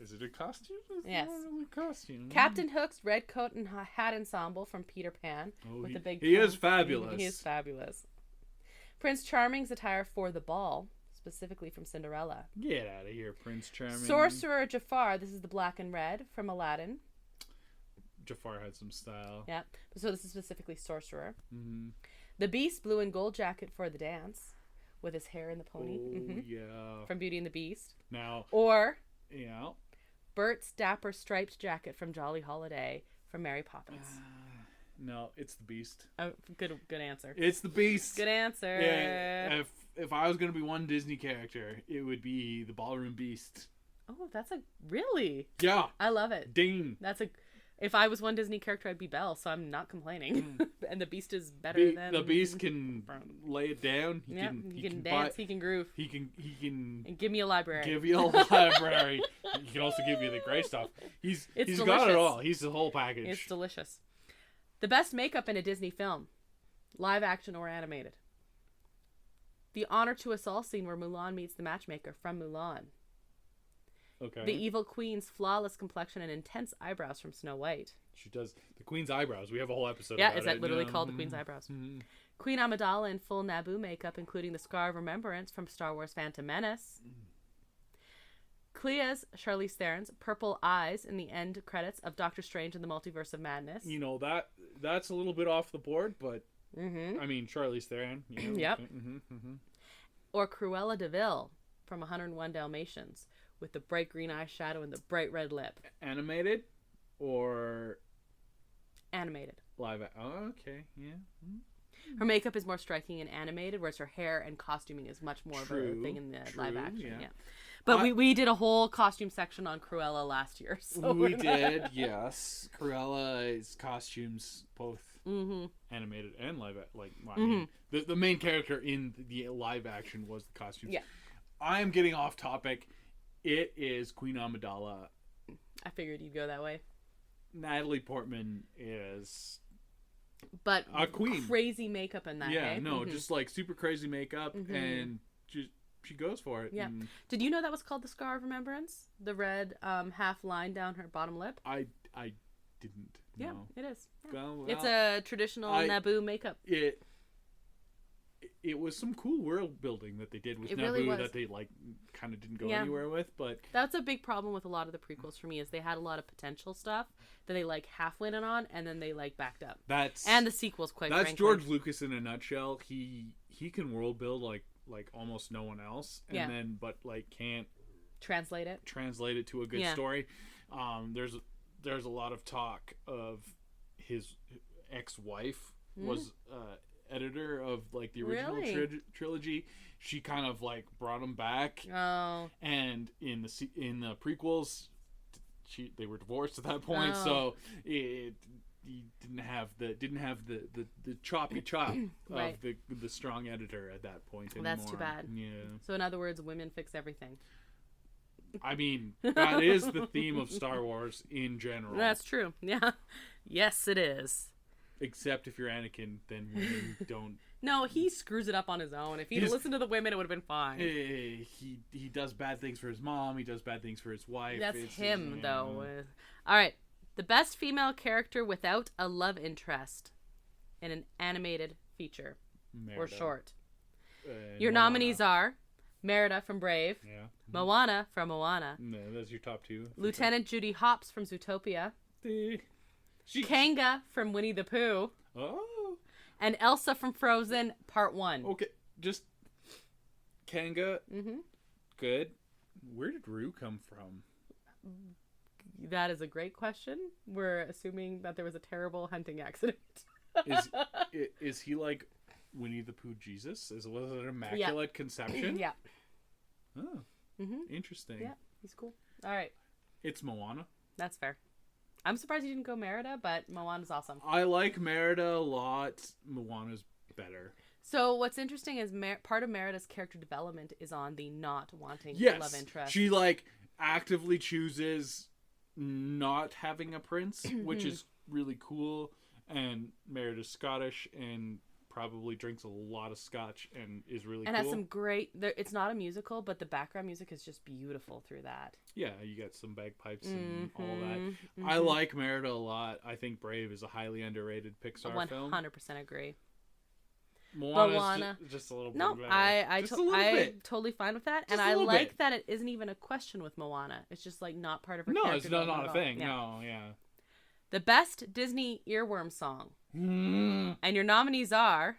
is it a costume? Yes. Not really a costume. Captain Hook's red coat and hat ensemble from Peter Pan. With the big he is fabulous. He is fabulous. Prince Charming's attire for the ball, specifically from Cinderella. Get out of here, Prince Charming. Sorcerer Jafar, this is the black and red from Aladdin. Jafar had some style. Yeah, so this is specifically Sorcerer. Mm-hmm. The Beast, blue and gold jacket for the dance, with his hair in the pony. Oh, yeah. From Beauty and the Beast. Now. Or. Yeah. Bert's dapper striped jacket from Jolly Holiday from Mary Poppins. No, it's the Beast. Oh, good answer. It's the Beast. Good answer. Yeah, if I was gonna be one Disney character, it would be the Ballroom Beast. Oh, that's really. Yeah. I love it. Ding. If I was one Disney character, I'd be Belle, so I'm not complaining. And the Beast is better than the Beast can lay it down. He can dance. He can groove. He can and give me a library. Give you a library. He can also give you the gray stuff. He's got it all. He's the whole package. It's delicious. The best makeup in a Disney film, live action or animated. The Honor to Us All scene where Mulan meets the matchmaker from Mulan. Okay. The evil queen's flawless complexion and intense eyebrows from Snow White. She does. The queen's eyebrows. We have a whole episode about it. Yeah, is that literally called the queen's eyebrows? Mm-hmm. Queen Amidala in full Naboo makeup, including the Scar of Remembrance from Star Wars Phantom Menace. Clea's Charlize Theron's purple eyes in the end credits of Doctor Strange in the Multiverse of Madness. You know, that's a little bit off the board, but I mean, Charlize Theron. You know, yep. Or Cruella de Vil from 101 Dalmatians with the bright green eyeshadow and the bright red lip. Animated or animated? Live. Oh, okay, yeah. Her makeup is more striking in animated, whereas her hair and costuming is much more of a thing in the live action. Yeah. But we did a whole costume section on Cruella last year. So we did, yes. Cruella's costumes, both animated and live, I mean, the main character in the live action was the costumes. Yeah. I am getting off topic. It is Queen Amidala. I figured you'd go that way. Natalie Portman is but a queen. Crazy makeup in that. Yeah, just like super crazy makeup, and she goes for it. Yeah. And did you know that was called the Scar of Remembrance? The red half line down her bottom lip. I didn't. Yeah, know. it is. Yeah. Well, it's a traditional Naboo makeup. It was some cool world building that they did with Naboo really that they kind of didn't go anywhere with, but that's a big problem with a lot of the prequels for me is they had a lot of potential stuff that they half went in on and then they backed up. And the sequels, quite frankly. That's George Lucas in a nutshell. He can world build like almost no one else, and then can't translate it to a good story. There's a lot of talk of his ex-wife was editor of the original trilogy. She kind of brought him back. Oh. And in the prequels, they were divorced at that point, so he didn't have the choppy chop right. of the strong editor at that point anymore. That's too bad. Yeah. So in other words, women fix everything. I mean, that is the theme of Star Wars in general. That's true. Yeah. Yes, it is. Except if you're Anakin, then women don't. No, he screws it up on his own. If he'd listened to the women, it would have been fine. He does bad things for his mom. He does bad things for his wife. That's him, though. All right. The best female character without a love interest in an animated feature or short. Your nominees are Merida from Brave, Moana from Moana. No, that's your top two. Lieutenant Judy Hopps from Zootopia. Kanga from Winnie the Pooh. Oh. And Elsa from Frozen Part 1. Okay, just Kanga. Good. Where did Roo come from? That is a great question. We're assuming that there was a terrible hunting accident. Is he like Winnie the Pooh Jesus? Was it an immaculate conception? Yeah. Oh, interesting. Yeah, he's cool. All right. It's Moana. That's fair. I'm surprised you didn't go Merida, but Moana's awesome. I like Merida a lot. Moana's better. So what's interesting is part of Merida's character development is on the not wanting love interest. She actively chooses not having a prince, which is really cool. And Merida's Scottish and probably drinks a lot of scotch and is really cool. And has some great... It's not a musical, but the background music is just beautiful through that. Yeah, you got some bagpipes and all that. I like Merida a lot. I think Brave is a highly underrated Pixar film. 100% agree. Moana just a little bit. No, I'm totally fine with that. And I like that it isn't even a question with Moana. It's just not part of her character. No, it's not a thing. Yeah. No, yeah. The best Disney earworm song. And your nominees are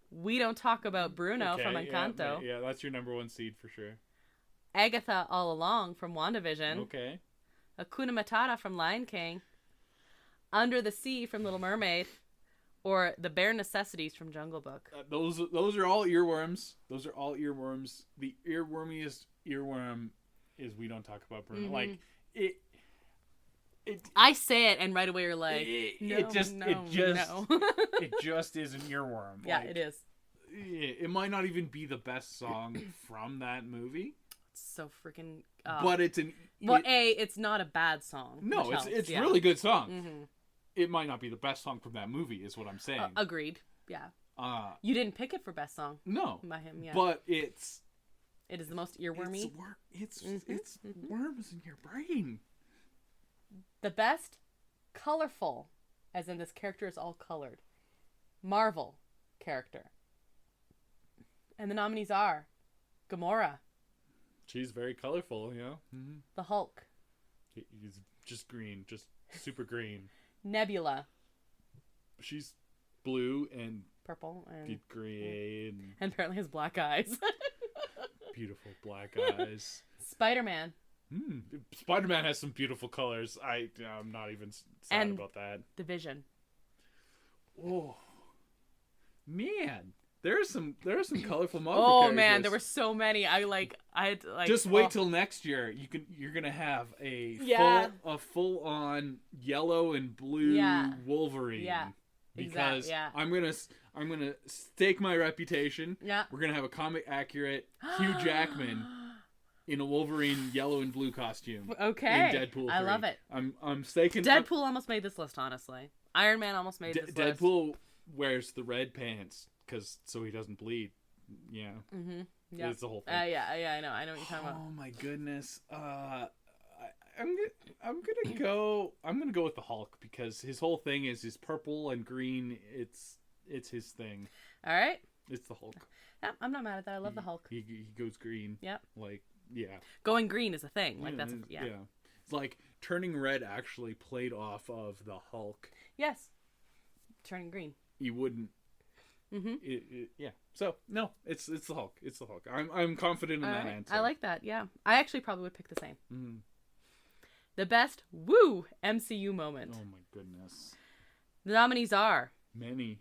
We Don't Talk About Bruno from Encanto. Yeah, that's your number one seed for sure. Agatha All Along from WandaVision. Okay. Hakuna Matata from Lion King. Under the Sea from Little Mermaid. Or The Bare Necessities from Jungle Book. Those are all earworms. Those are all earworms. The earwormiest earworm is We Don't Talk About Bruno. I say it and right away you're like, it just is an earworm. Yeah, it is. It might not even be the best song from that movie. It's so freaking. But it's it's not a bad song. No, it's a really good song. It might not be the best song from that movie, is what I'm saying. Agreed. Yeah. You didn't pick it for best song. No. By him, yeah. But it is the most earwormy. It's worms in your brain. The best colorful, as in this character is all colored, Marvel character. And the nominees are Gamora. She's very colorful, yeah. Mm-hmm. The Hulk. He's just green, just super green. Nebula. She's blue and purple and green. And apparently has black eyes. Beautiful black eyes. Spider-Man. Spider-Man has some beautiful colors. I'm not even sad about that. The Vision. Oh, man. There are some colorful Muppet Oh characters. man, there were so many. I had to, like. Just wait till next year. You're gonna have a full on yellow and blue Wolverine. Yeah. Because I'm gonna stake my reputation. Yeah. We're gonna have a comic accurate Hugh Jackman in a Wolverine yellow and blue costume. Okay. In Deadpool 3. I love it. I'm staking. Deadpool almost made this list, honestly. Iron Man almost made this list. Deadpool wears the red pants so he doesn't bleed. Yeah. Mm-hmm. Yeah. It's the whole thing. Yeah. I know what you're talking about. Oh my goodness. I'm gonna go with the Hulk because his whole thing is his purple and green. It's his thing. All right. It's the Hulk. Yeah, I'm not mad at that. I love the Hulk. He goes green. Yep. Like yeah. Going green is a thing. Like that's yeah. It's like turning red actually played off of the Hulk. Yes. Turning green. You wouldn't. Mm-hmm. Yeah. So no, it's the Hulk. It's the Hulk. I'm confident in that answer. I like that. Yeah. I actually probably would pick the same. Mm-hmm. The best MCU moment. Oh my goodness. The nominees are many.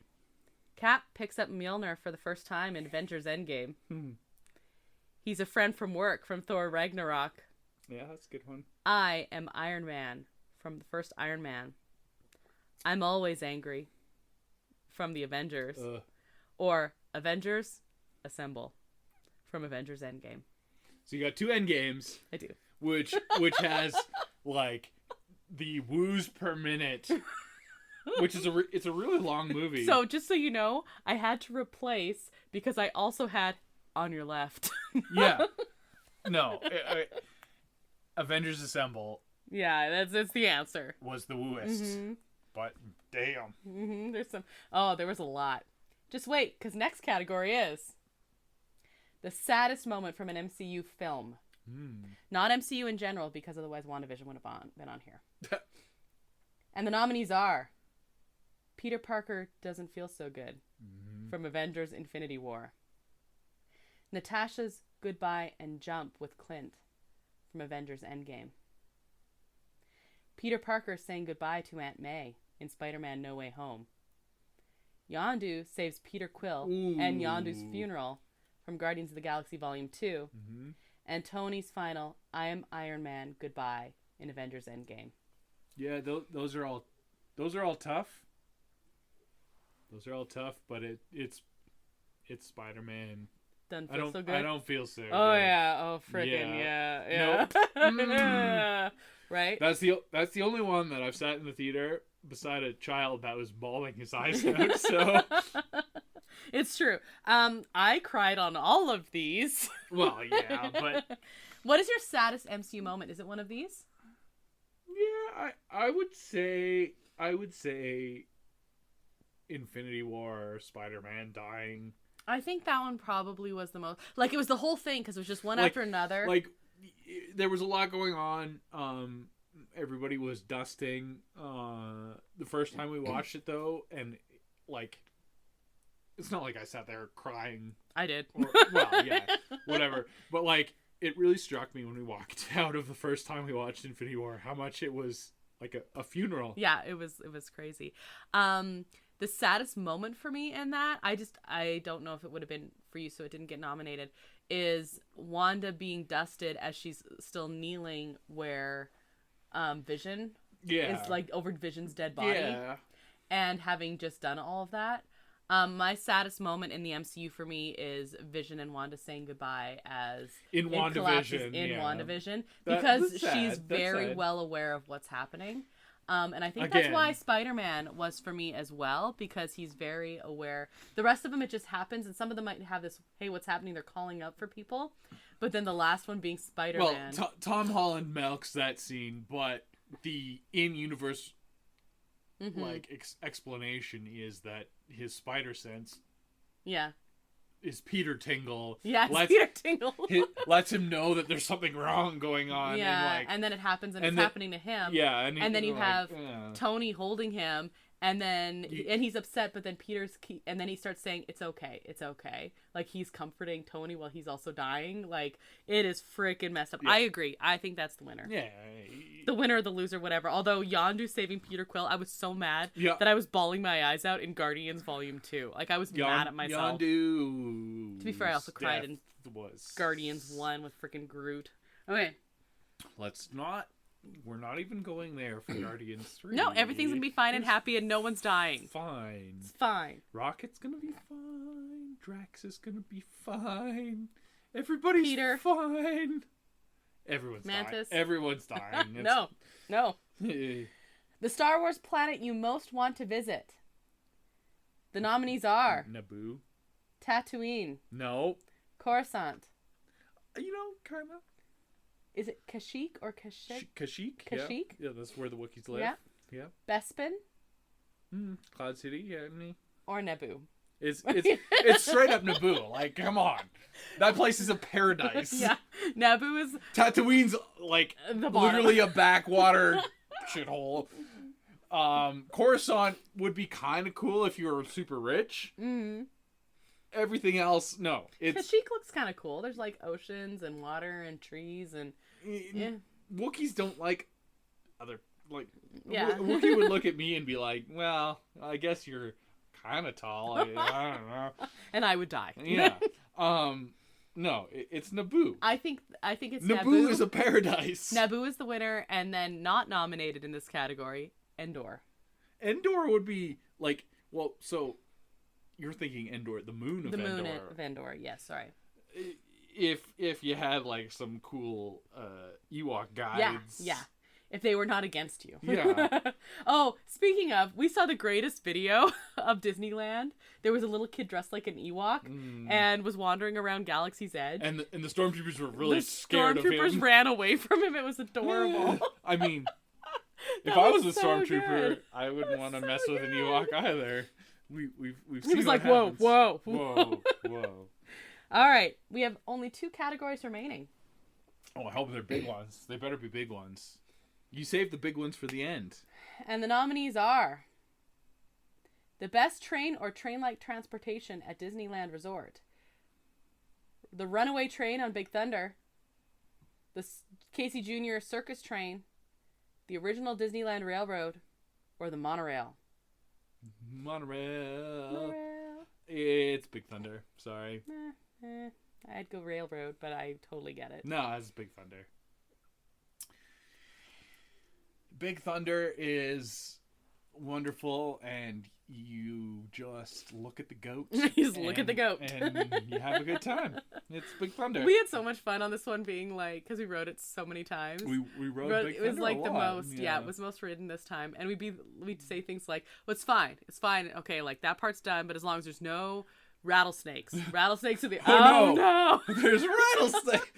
Cap picks up Mjolnir for the first time in Avengers Endgame. He's a friend from work from Thor Ragnarok. Yeah, that's a good one. I am Iron Man from the first Iron Man. I'm always angry from the Avengers. Or Avengers Assemble from Avengers Endgame. So you got 2 Endgames. I do. Which has like the woos per minute, which is it's a really long movie. So just so you know, I had to replace because I also had On Your Left. Yeah. No. Avengers Assemble. Yeah, that's the answer. Was the wooest. Mm-hmm. But damn. Mm-hmm. There was a lot. Just wait, because next category is the saddest moment from an MCU film. Not MCU in general, because otherwise WandaVision would have been on here. And the nominees are Peter Parker Doesn't Feel So Good from Avengers Infinity War. Natasha's Goodbye and Jump with Clint from Avengers Endgame. Peter Parker saying goodbye to Aunt May in Spider-Man No Way Home. Yondu saves Peter Quill and Yondu's funeral from Guardians of the Galaxy Volume 2. And Tony's final I am Iron Man goodbye in Avengers Endgame. Yeah, those are all tough. Those are all tough, but it's Spider-Man. Doesn't feel so good. I don't feel so good. Oh yeah. Oh friggin' yeah. Nope. Right? That's the only one that I've sat in the theater beside a child that was bawling his eyes out. So it's true. I cried on all of these. Well, yeah, but what is your saddest MCU moment? Is it one of these? Yeah, I would say Infinity War or Spider-Man dying. I think that one probably was the most. Like, it was the whole thing because it was just one after another. Like, there was a lot going on. Everybody was dusting. The first time we watched it, though, and, like, it's not like I sat there crying. I did. Well, yeah, whatever. But, like, it really struck me when we walked out of the first time we watched Infinity War how much it was like a funeral. Yeah, it was crazy. The saddest moment for me in that, I don't know if it would have been for you, so it didn't get nominated, is Wanda being dusted as she's still kneeling where Vision is, like, over Vision's dead body. Yeah. And having just done all of that. My saddest moment in the MCU for me is Vision and Wanda saying goodbye as in WandaVision. WandaVision, because she's very well aware of what's happening. And I think that's why Spider-Man was for me as well, because he's very aware. The rest of them, it just happens, and some of them might have this, hey, what's happening? They're calling out for people. But then the last one being Spider-Man. Well, Tom Holland milks that scene, but the in-universe explanation is that his spider sense is Peter Tingle. Yeah, Peter Tingle. Lets him know that there's something wrong going on. Yeah, and then it happens, and it's happening to him. Yeah, and then you have Tony holding him, And then and he's upset, but then and then he starts saying it's okay, like he's comforting Tony while he's also dying. Like, it is freaking messed up. I agree. I think that's the winner. The winner or the loser, whatever. Although Yondu saving Peter Quill, I was so mad that I was bawling my eyes out in Guardians Volume 2. Like, I was mad at myself. Yondu. To be fair, I also cried in Guardians 1 with freaking Groot. Okay. We're not even going there for Guardians 3. No, everything's gonna be fine and happy and no one's dying. Fine. It's fine. Rocket's gonna be fine. Drax is gonna be fine. Everybody's fine. Everyone's Mantis. dying. Everyone's dying. No. The Star Wars planet you most want to visit. The nominees are... Naboo. Tatooine. No. Coruscant. Kind of. Is it Kashyyyk or Kashyyyk? Kashyyyk? Yeah, that's where the Wookiees live. Yeah. Bespin? Cloud City, yeah. Or Naboo? It's straight up Naboo. Like, come on. That place is a paradise. Yeah. Naboo is... Tatooine's, like, literally a backwater shithole. Coruscant would be kind of cool if you were super rich. Mm-hmm. Everything else, no. Kashyyyk looks kind of cool. There's, like, oceans and water and trees and... Yeah. Wookiees don't like other... Like, Wookiee would look at me and be like, well, I guess you're kind of tall. I don't know. And I would die. Yeah. No, it's Naboo. I think it's Naboo. Naboo is a paradise. Naboo is the winner, and then not nominated in this category, Endor. Endor would be, like... Well, so... You're thinking Endor, the moon of Endor. The moon of Endor, yes, sorry. If you had, like, some cool Ewok guides. Yeah. If they were not against you. Yeah. Oh, speaking of, we saw the greatest video of Disneyland. There was a little kid dressed like an Ewok and was wandering around Galaxy's Edge. And the stormtroopers were really scared of him. The stormtroopers ran away from him. It was adorable. I mean, if I was a stormtrooper, I wouldn't want to mess with an Ewok either. We've seen. He was like, whoa. All right, we have only 2 categories remaining. Oh, I hope they're big ones. They better be big ones. You saved the big ones for the end. And the nominees are the best train or train-like transportation at Disneyland Resort, the runaway train on Big Thunder, the Casey Jr. circus train, the original Disneyland Railroad, or the monorail. Monorail. It's Big Thunder. Sorry. I'd go Railroad, but I totally get it. No, it's Big Thunder. Big Thunder is wonderful, and you just look at the goat. Look at the goat. And you have a good time. It's Big Thunder. We had so much fun on this one being like, because we rode it so many times. We rode Big Thunder. It was like the most, it was most ridden this time. And we'd say things like, well, it's fine. Okay, like that part's done, but as long as there's no rattlesnakes. Rattlesnakes are the... Oh, no! There's rattlesnakes!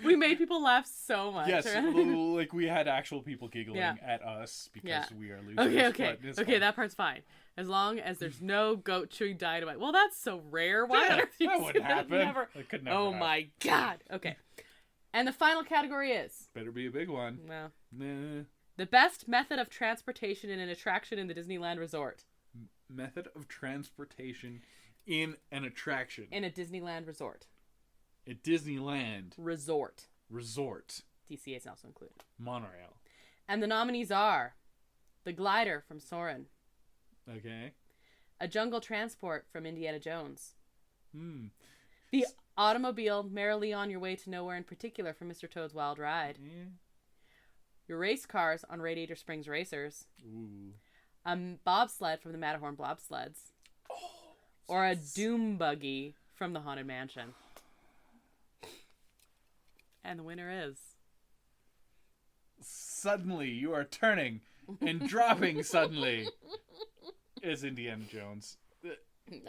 We made people laugh so much. Yes, like we had actual people giggling at us because we are losers. Okay, that part's fine. As long as there's no goat chewing dynamite. Well, that's so rare. Why on earth that wouldn't happen. It could never happen. My God. Okay. And the final category is... Better be a big one. Well. Nah. The best method of transportation in an attraction in the Disneyland Resort. Method of transportation... in an attraction. In a Disneyland resort. A Disneyland. Resort. DCA is also included. Monorail. And the nominees are the glider from Soarin'. Okay. A jungle transport from Indiana Jones. The automobile merrily on your way to nowhere in particular from Mr. Toad's Wild Ride. Yeah. Your race cars on Radiator Springs Racers. Ooh. A bobsled from the Matterhorn Bobsleds. Or a doom buggy from the Haunted Mansion. And the winner is... Suddenly you are turning and dropping suddenly is Indiana Jones.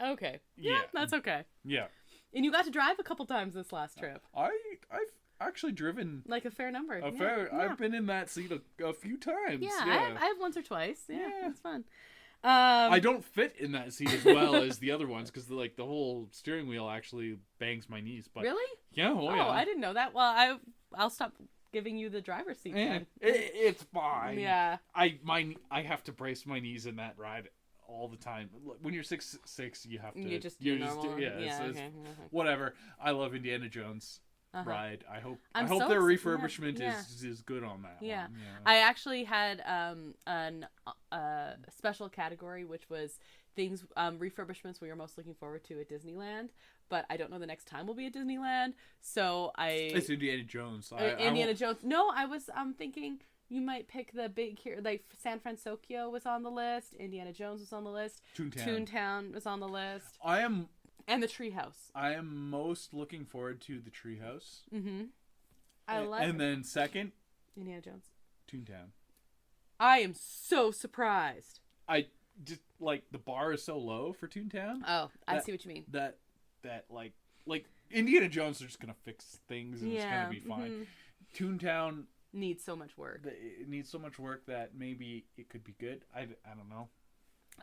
Okay. Yeah, that's okay. Yeah. And you got to drive a couple times this last trip. I've actually driven... Like a fair number. I've been in that seat a few times. Yeah, I have once or twice. Yeah, it's fun. I don't fit in that seat as well as the other ones because the whole steering wheel actually bangs my knees. But really? Yeah. Oh, yeah. I didn't know that. Well, I'll stop giving you the driver's seat then. It's fine. Yeah. I have to brace my knees in that ride all the time. When you're 6'6", you have to. You just do normal. Whatever. I love Indiana Jones. Ride. I hope so their refurbishment is good on that. Yeah. One. Yeah. I actually had a special category which was things refurbishments we were most looking forward to at Disneyland, but I don't know the next time we'll be at Disneyland, so it's Indiana Jones. Indiana Jones. No, I was thinking you might pick the big here, like San Francisco was on the list, Indiana Jones was on the list, Toontown was on the list. And the Treehouse. I am most looking forward to the Treehouse. Mm-hmm. And then second, Indiana Jones. Toontown. I am so surprised. I just the bar is so low for Toontown. Oh, I see what you mean. That like Indiana Jones are just gonna fix things and it's gonna be fine. Toontown needs so much work. It needs so much work that maybe it could be good. I don't know.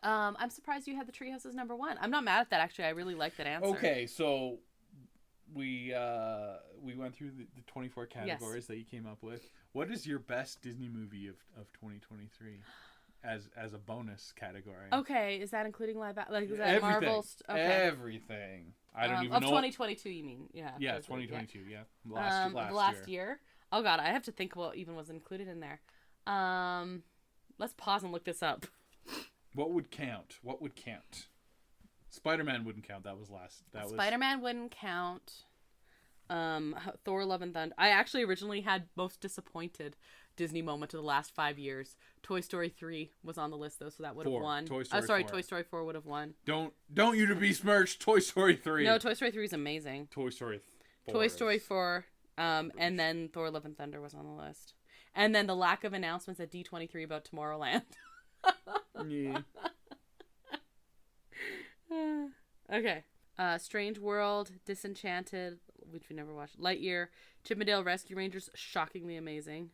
I'm surprised you had the Treehouse as number 1. I'm not mad at that, actually. I really like that answer. Okay, so we went through the 24 categories that you came up with. What is your best Disney movie of 2023 as a bonus category? Okay, is that including live is that everything, Marvel? Okay. Everything. I don't even know. Of 2022, you mean? Yeah. Yeah, 2022. Yeah. Last year. Oh God, I have to think what even was included in there. Let's pause and look this up. What would count? Spider-Man wouldn't count. That was last. Spider-Man wouldn't count. Thor: Love and Thunder. I actually originally had most disappointed Disney moment of the last 5 years. Toy Story 3 was on the list though, so that would have won. Toy Story 4. Toy Story 4 would have won. Don't you to besmirch Toy Story 3. No, Toy Story 3 is amazing. Toy Story 4. Toy Story 4. And then Thor: Love and Thunder was on the list. And then the lack of announcements at D23 about Tomorrowland. Yeah. Okay. Strange World, Disenchanted, which we never watched. Lightyear, Chip 'n Dale Rescue Rangers, shockingly amazing.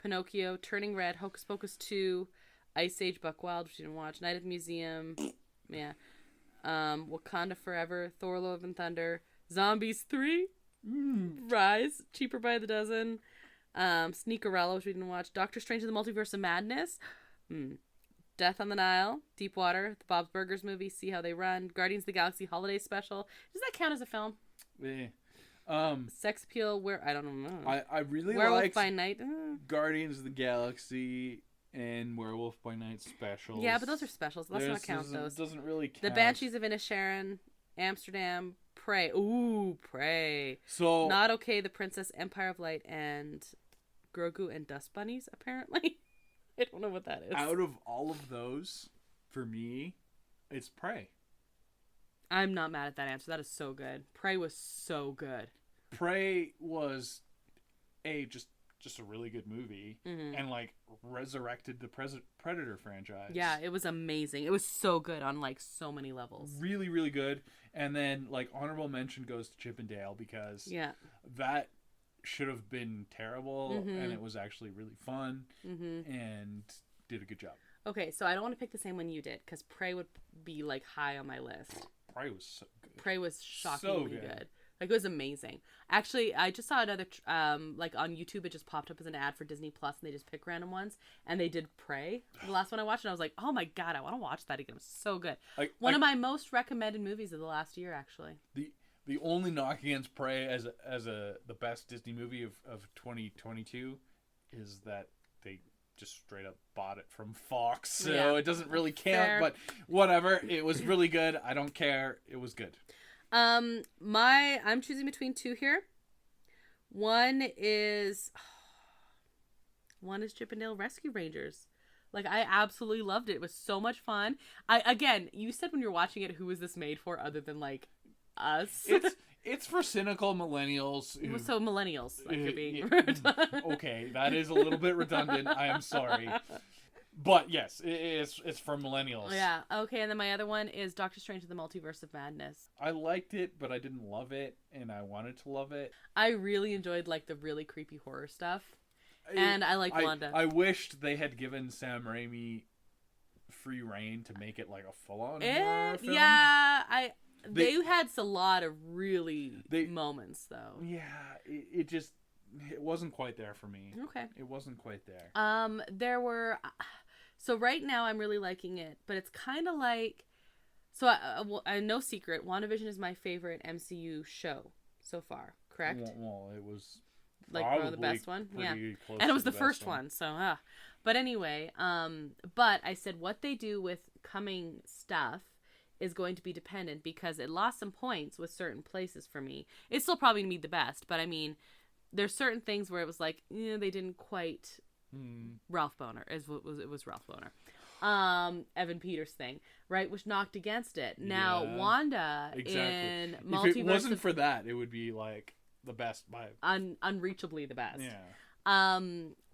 Pinocchio, Turning Red, Hocus Pocus 2, Ice Age Buck Wild, which we didn't watch. Night at the Museum, yeah. Wakanda Forever, Thor: Love and Thunder, Zombies 3, Rise, Cheaper by the Dozen, Sneakerella, which we didn't watch. Doctor Strange in the Multiverse of Madness, Death on the Nile, Deepwater, the Bob's Burgers movie, See How They Run, Guardians of the Galaxy Holiday Special. Does that count as a film? Yeah. Sex Appeal, I don't know. I really Werewolf by Night. Guardians of the Galaxy and Werewolf by Night specials. Yeah, but those are specials. Let's not count those. Doesn't really count. The Banshees of Inisherin, Amsterdam, Prey. Ooh, Prey. So Not Okay, The Princess, Empire of Light, and Grogu and Dust Bunnies, apparently. I don't know what that is. Out of all of those, for me, it's Prey. I'm not mad at that answer. That is so good. Prey was so good. Prey was just a really good movie, and resurrected the Predator franchise. Yeah, it was amazing. It was so good on so many levels. Really, really good. And then honorable mention goes to Chip 'n Dale because that should have been terrible, and it was actually really fun, and did a good job. Okay, so I don't want to pick the same one you did because Prey would be high on my list. Prey was so good. Prey was shockingly good. It was amazing. Actually, I just saw another on YouTube. It just popped up as an ad for Disney Plus, and they just pick random ones, and they did Prey. The last one I watched, and I was like, oh my God, I want to watch that again. It was so good. One of my most recommended movies of the last year, actually. The only knock against Prey as the best Disney movie of 2022 is that they just straight up bought it from Fox, so it doesn't really count. Fair. But whatever, it was really good. I don't care. It was good. I'm choosing between two here. One is Chip 'n Dale Rescue Rangers. I absolutely loved it. It was so much fun. You said when you're watching it, who is this made for other than us? It's for cynical millennials. So millennials, you're being okay, that is a little bit redundant. I am sorry. But yes, it's for millennials. Yeah. Okay, and then my other one is Doctor Strange in the Multiverse of Madness. I liked it, but I didn't love it, and I wanted to love it. I really enjoyed the really creepy horror stuff. And I like Wanda. I wished they had given Sam Raimi free reign to make it a full-on horror film. Yeah, they had a lot of really moments though. Yeah, it wasn't quite there for me. Okay. It wasn't quite there. There were So right now I'm really liking it, but it's kind of like, so I no secret, WandaVision is my favorite MCU show so far, correct? Well, it was like the best one, yeah, and it was the first one. So, but anyway, but I said what they do with coming stuff is going to be dependent because it lost some points with certain places for me. It's still probably gonna be the best, but I mean, there's certain things where it was like, they didn't quite. Ralph Boner it was Ralph Boner. Evan Peters thing, right, which knocked against it. Now Wanda in Multiverse, if it wasn't for that, it would be like the best by unreachably the best. Yeah.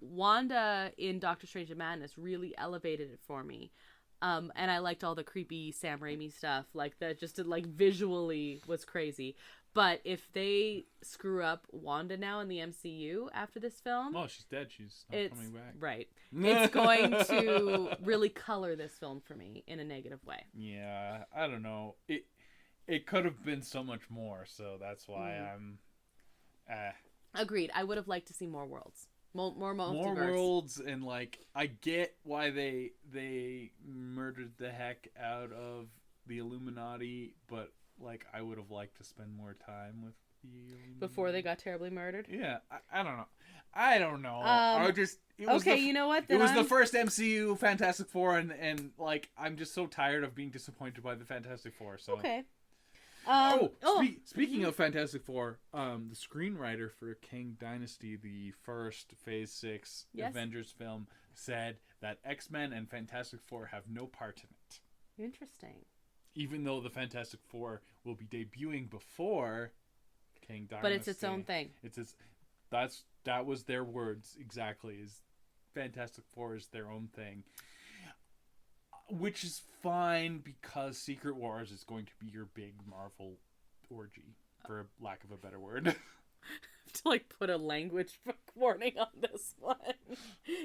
Wanda in Doctor Strange and Madness really elevated it for me. And I liked all the creepy Sam Raimi stuff, like that. Just like visually was crazy. But if they screw up Wanda now in the MCU after this film... Oh, she's dead. She's not coming back. Right. It's going to really color this film for me in a negative way. Yeah, I don't know. It could have been so much more, so that's why I'm... Agreed. I would have liked to see more worlds. More multiverse. More worlds, and like, I get why they murdered the heck out of the Illuminati, but... Like, I would have liked to spend more time with the Illuminati. Before they got terribly murdered? Yeah, I don't know. I don't know. You know what? Then it was the first MCU Fantastic Four, and like, I'm just so tired of being disappointed by the Fantastic Four. So okay. Speaking of Fantastic Four, the screenwriter for Kang Dynasty, the first Phase 6 Avengers film, said that X-Men and Fantastic Four have no part in it. Interesting. Even though the Fantastic Four will be debuting before Kang Dynasty. But it's its own thing. That was their words exactly, is Fantastic Four is their own thing. Which is fine because Secret Wars is going to be your big Marvel orgy, for lack of a better word. To like put a language warning on this one.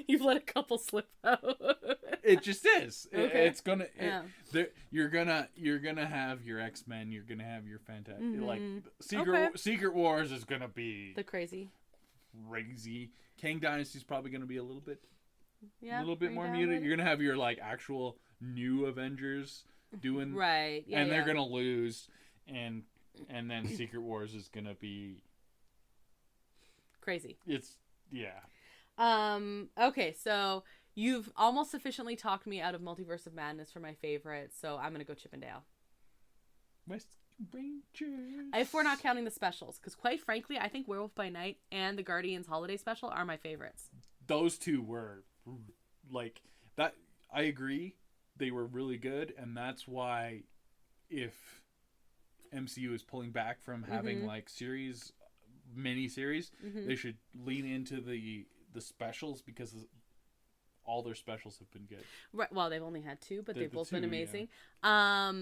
You've let a couple slip out. It just is. Okay. It's gonna. You're gonna have your X-Men. You're gonna have your Fantastic. Like Secret Wars is gonna be the crazy. Kang Dynasty is probably gonna be a little bit more muted. Ready? You're gonna have your like actual new Avengers doing right. Yeah, and they're gonna lose, and then Secret Wars is gonna be. Crazy. Okay, so you've almost sufficiently talked me out of Multiverse of Madness for my favorite, so I'm gonna go Chip and Dale. West Rangers. If we're not counting the specials, because quite frankly, I think Werewolf by Night and the Guardians Holiday Special are my favorites. Those two were like that. I agree, they were really good, and that's why if MCU is pulling back from having like mini-series, they should lean into the specials because all their specials have been good. Right. Well, they've only had two, but they've both been amazing. Yeah.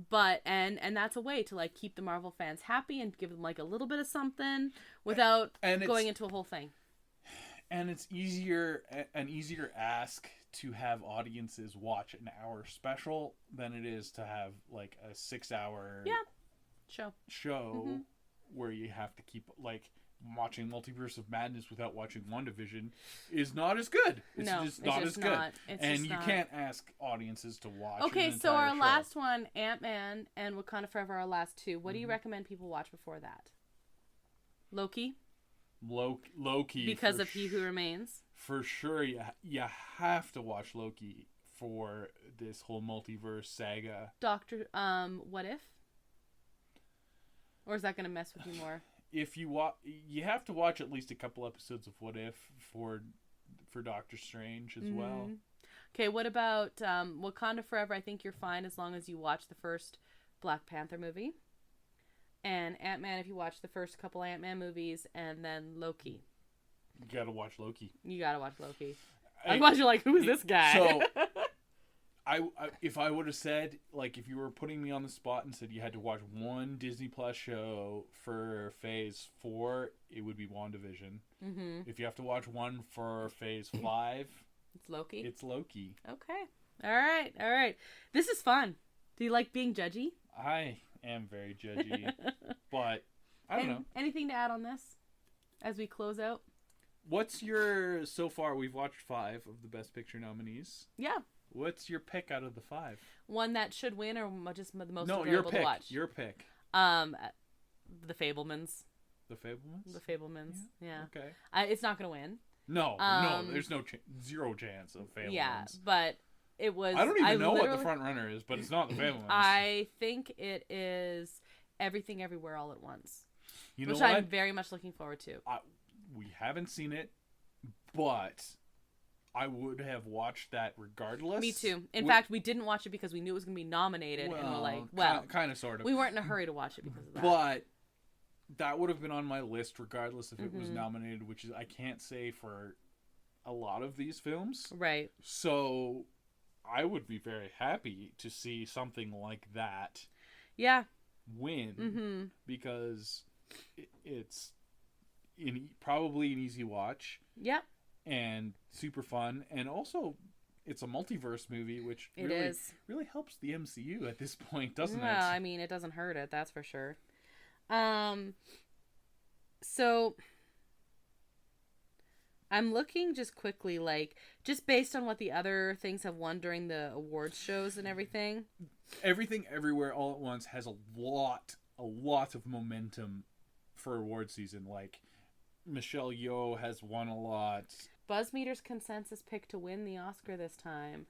But and that's a way to like keep the Marvel fans happy and give them like a little bit of something without going into a whole thing. And it's an easier ask to have audiences watch an hour special than it is to have like a 6-hour show. Where you have to keep like watching Multiverse of Madness without watching WandaVision is not as good. It's just not as good. And you can't ask audiences to watch. Okay, so our last one, Ant-Man and Wakanda Forever, our last two. What do you recommend people watch before that? Loki? Loki. Because of He Who Remains? For sure, you have to watch Loki for this whole multiverse saga. What If? Or is that going to mess with you more? If you you have to watch at least a couple episodes of What If for Doctor Strange as well. Okay, what about Wakanda Forever? I think you're fine as long as you watch the first Black Panther movie. And Ant-Man if you watch the first couple Ant-Man movies, and then Loki. You gotta watch Loki. I'm watching like, who is this guy? So... if I would have said, like, if you were putting me on the spot and said you had to watch one Disney Plus show for Phase 4, it would be WandaVision. If you have to watch one for Phase 5... It's Loki? Okay. All right. This is fun. Do you like being judgy? I am very judgy. But, I don't know. Anything to add on this as we close out? What's your... So far, we've watched 5 of the Best Picture nominees. Yeah. What's your pick out of the 5? One that should win, or just the most available your pick, to watch? Your pick. The Fabelmans. The Fabelmans? The Fabelmans, yeah. Okay. It's not going to win. No, there's zero chance of Fabelmans. Yeah, but it was... I don't even know what the front runner is, but it's not the Fabelmans. I think it is Everything Everywhere All at Once. You know which what? I'm very much looking forward to. We haven't seen it, but I would have watched that regardless. Me too. In fact, we didn't watch it because we knew it was going to be nominated, and we're like, kind of, sort of. We weren't in a hurry to watch it because of that. But that would have been on my list regardless if it was nominated, which is I can't say for a lot of these films. Right. So I would be very happy to see something like that. Yeah. Win because it's probably an easy watch. Yep. And super fun, and also it's a multiverse movie, which really helps the MCU at this point, doesn't it? Well, I mean, it doesn't hurt it, that's for sure. So I'm looking just quickly, just based on what the other things have won during the awards shows and everything. Everything Everywhere All at Once has a lot of momentum for award season. Like, Michelle Yeoh has won a lot. BuzzMeter's consensus pick to win the Oscar this time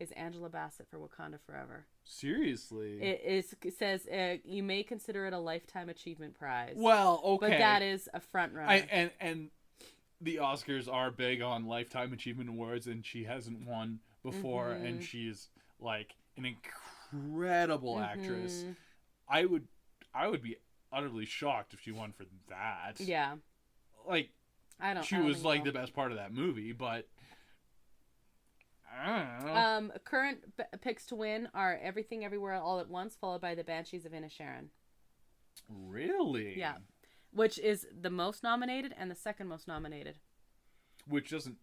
is Angela Bassett for Wakanda Forever. Seriously? It says you may consider it a Lifetime Achievement Prize. Well, okay. But that is a front runner. And the Oscars are big on Lifetime Achievement Awards, and she hasn't won before, and she's like an incredible actress. I would be utterly shocked if she won for that. Yeah. Like, she was like the best part of that movie, but I don't know. Current picks to win are Everything Everywhere All at Once, followed by The Banshees of Inisherin. Really? Yeah. Which is the most nominated and the second most nominated. Which doesn't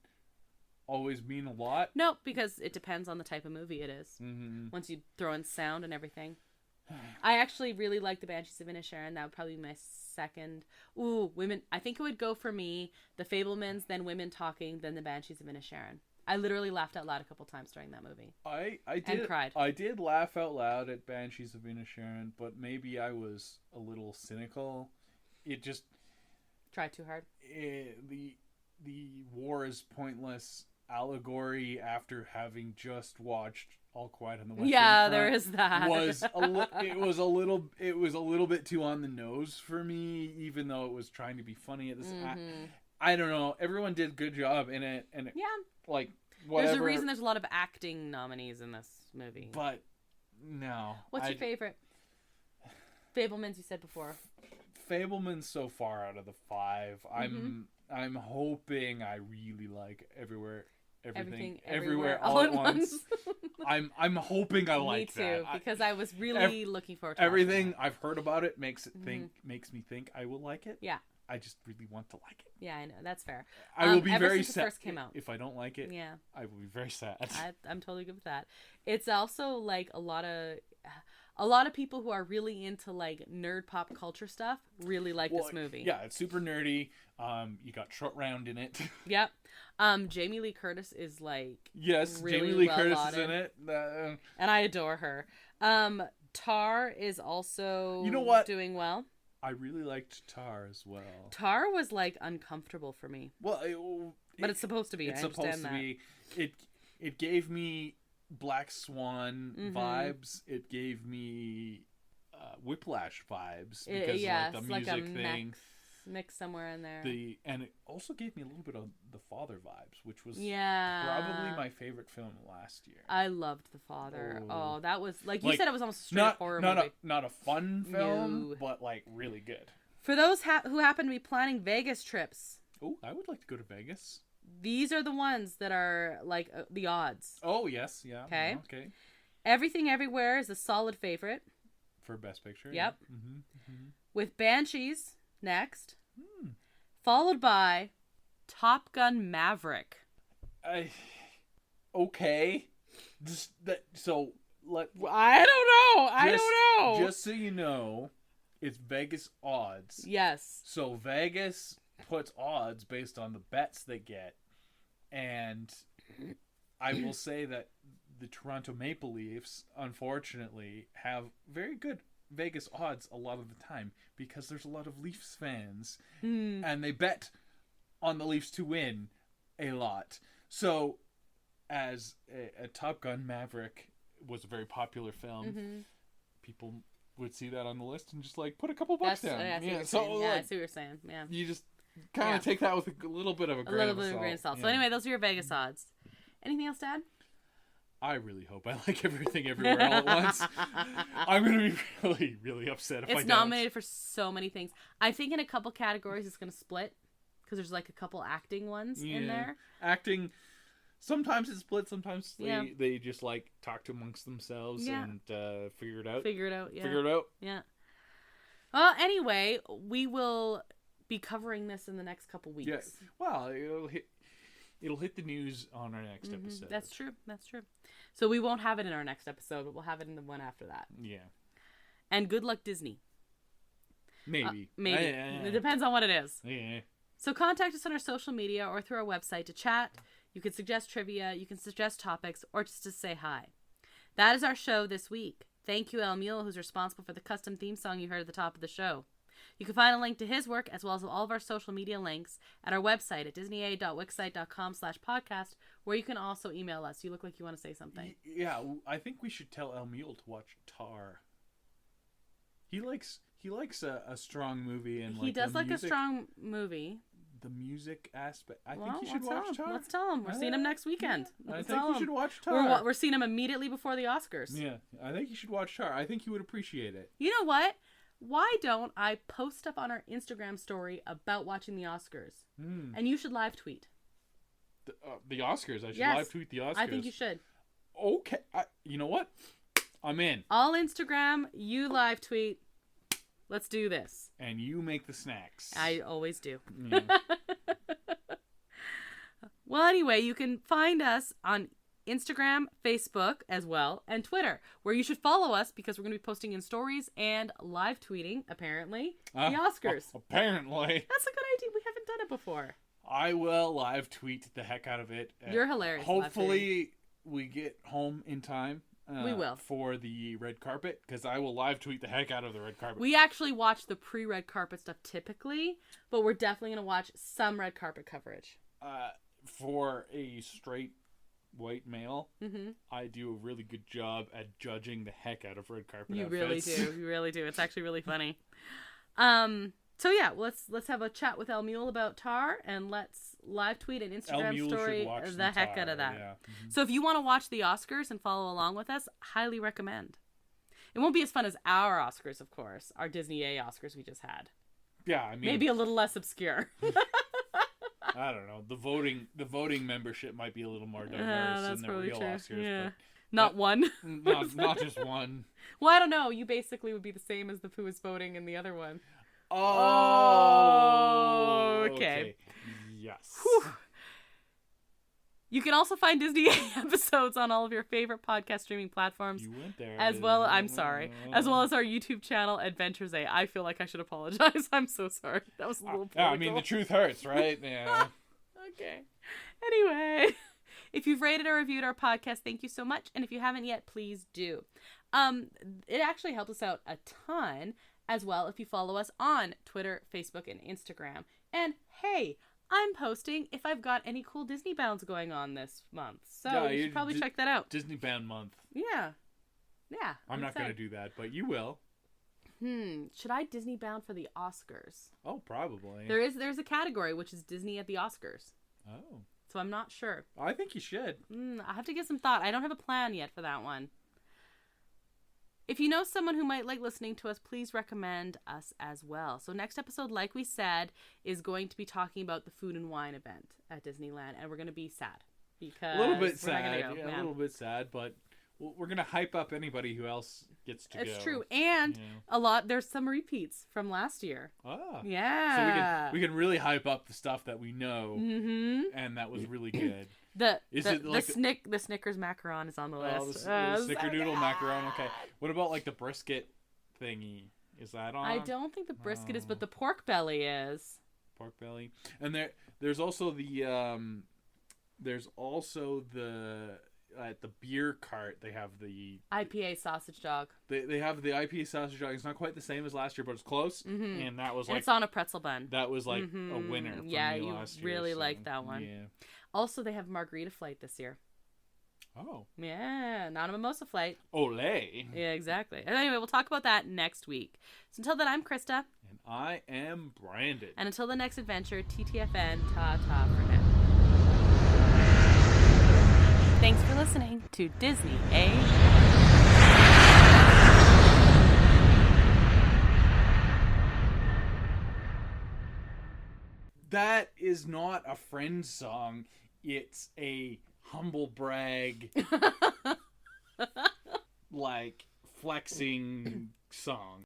always mean a lot. No, because it depends on the type of movie it is. Mm-hmm. Once you throw in sound and everything. I actually really like The Banshees of Inisherin. That would probably be my second. Ooh, women. I think it would go for me, The Fabelmans, then Women Talking, then The Banshees of Inisherin. I literally laughed out loud a couple times during that movie. I did. And cried. I did laugh out loud at Banshees of Inisherin, but maybe I was a little cynical. It just... Tried too hard. The war is pointless allegory after having just watched All Quiet on the Western Front, there is that. It was a little bit too on the nose for me, even though it was trying to be funny at this. I don't know. Everyone did a good job in it, and like whatever. There's a reason there's a lot of acting nominees in this movie. But no. What's your favorite? Fabelmans, you said before. Fabelmans so far out of the 5. I'm hoping I really like Everything Everywhere All at Once. I'm hoping I like that. Me too, because I was really looking forward to everything I've heard about it makes me think I will like it. Yeah. I just really want to like it. Yeah, I know. That's fair. I will be very sad first came out. if I don't like it. Yeah. I will be very sad. I'm totally good with that. It's also like a lot of people who are really into like nerd pop culture stuff really like this movie. Yeah, it's super nerdy. You got Short Round in it. Yep. Jamie Lee Curtis is like really Jamie Lee Curtis is in it. And I adore her. Tar is also doing well. I really liked Tar as well. Tar was like uncomfortable for me. Well, but it's supposed to be. It's supposed to be. It gave me Black Swan vibes. It gave me Whiplash vibes because of the music thing. Mix somewhere in there. And it also gave me a little bit of The Father vibes, which was probably my favorite film last year. I loved The Father. Oh, that was like you said, it was almost a straight horror movie. Not a fun film, but like really good. For those who happen to be planning Vegas trips. Oh, I would like to go to Vegas. These are the ones that are like the odds. Oh yes, yeah. Okay. Okay. Everything Everywhere is a solid favorite for Best Picture. Yep. Yeah. Mm-hmm. With Banshees next, followed by Top Gun Maverick. Okay. I don't know. Just so you know, it's Vegas odds. Yes. So Vegas puts odds based on the bets they get. And I will say that the Toronto Maple Leafs, unfortunately, have very good Vegas odds a lot of the time because there's a lot of Leafs fans and they bet on the Leafs to win a lot. So as a Top Gun Maverick was a very popular film, people would see that on the list and just like put a couple bucks down. I see what you're saying. Yeah. You just kind of take that with a little bit of a grain of salt. So anyway, those are your Vegas odds. Anything else to add? I really hope I like Everything Everywhere All at Once. I'm going to be really, really upset if I don't. It's nominated for so many things. I think in a couple categories it's going to split because there's like a couple acting ones in there. Acting, sometimes it's split, sometimes they just like talk to amongst themselves and figure it out. Figure it out. Yeah. Well, anyway, we will be covering this in the next couple weeks. Yeah. Well, it'll hit the news on our next episode. That's true. So we won't have it in our next episode, but we'll have it in the one after that. Yeah. And good luck, Disney. Maybe. It depends on what it is. Yeah. So contact us on our social media or through our website to chat. You can suggest trivia, you can suggest topics, or just to say hi. That is our show this week. Thank you, El Mule, who's responsible for the custom theme song you heard at the top of the show. You can find a link to his work as well as all of our social media links at our website at disneya.wixsite.com/podcast, where you can also email us. You look like you want to say something. Yeah, I think we should tell El Mule to watch Tar. He likes a strong movie and he does like a strong movie. The music aspect. I think you should watch Tar. Let's tell him. We're seeing him next weekend. I think you should watch Tar. We're seeing him immediately before the Oscars. Yeah, I think you should watch Tar. I think he would appreciate it. You know what? Why don't I post up on our Instagram story about watching the Oscars? And you should live tweet. The Oscars? I should live tweet the Oscars? I think you should. Okay. You know what? I'm in. All Instagram, you live tweet. Let's do this. And you make the snacks. I always do. Yeah. Well, anyway, you can find us on Instagram, Facebook as well, and Twitter, where you should follow us because we're going to be posting in stories and live tweeting, apparently, the Oscars. Apparently. That's a good idea. We haven't done it before. I will live tweet the heck out of it. You're hilarious. Hopefully we get home in time. We will. For the red carpet, because I will live tweet the heck out of the red carpet. We actually watch the pre-red carpet stuff typically, but we're definitely going to watch some red carpet coverage. For a straight white male, I do a really good job at judging the heck out of red carpet outfits. You really do. It's actually really funny. So yeah, let's have a chat with El Mule about Tar, and let's live tweet an Instagram story the heck out of that. Yeah. So if you want to watch the Oscars and follow along with us, highly recommend. It won't be as fun as our Oscars, of course, our Disney A Oscars we just had. Yeah, I mean, maybe a little less obscure. I don't know. The voting membership might be a little more diverse than the real Oscars. Yeah. But not one. not just one. Well, I don't know. You basically would be the same as the who was voting in the other one. Oh, okay. Yes. Whew. You can also find Disney episodes on all of your favorite podcast streaming platforms. You went there. As well, I'm sorry. As well as our YouTube channel, Adventures A. I feel like I should apologize. I'm so sorry. That was a little political. I mean, the truth hurts, right? Yeah. Okay. Anyway, if you've rated or reviewed our podcast, thank you so much. And if you haven't yet, please do. It actually helps us out a ton as well if you follow us on Twitter, Facebook, and Instagram. And hey, I'm posting if I've got any cool Disney bounds going on this month. So you should probably check that out. Disney Bound month. Yeah. Yeah. I'm not going to do that, but you will. Should I Disney bound for the Oscars? Oh, probably. There's a category which is Disney at the Oscars. Oh. So I'm not sure. I think you should. I have to give some thought. I don't have a plan yet for that one. If you know someone who might like listening to us, please recommend us as well. So next episode, like we said, is going to be talking about the food and wine event at Disneyland, and we're going to be sad because a little bit sad. A little bit sad, but we're going to hype up anybody who else gets to go. It's true, and there's some repeats from last year. Oh, yeah. So we can really hype up the stuff that we know, and that was really good. The Snickers macaron is on the list. The Snickerdoodle macaron. Okay. What about like the brisket thingy? Is that on? I don't think the brisket is, but the pork belly is. pork belly. And there's also the at the beer cart, they have the IPA sausage dog. They have the IPA sausage dog. It's not quite the same as last year, but it's close. Mm-hmm. And that was and it's on a pretzel bun. That was like a winner for me last year. Yeah, you really like that one. Yeah. Also, they have margarita flight this year. Oh. Yeah, not a mimosa flight. Olé. Yeah, exactly. Anyway, we'll talk about that next week. So until then, I'm Krysta. And I am Brandon. And until the next adventure, TTFN, ta-ta for now. Thanks for listening to Disney, eh? That is not a Friends song. It's a humble brag, like, flexing song.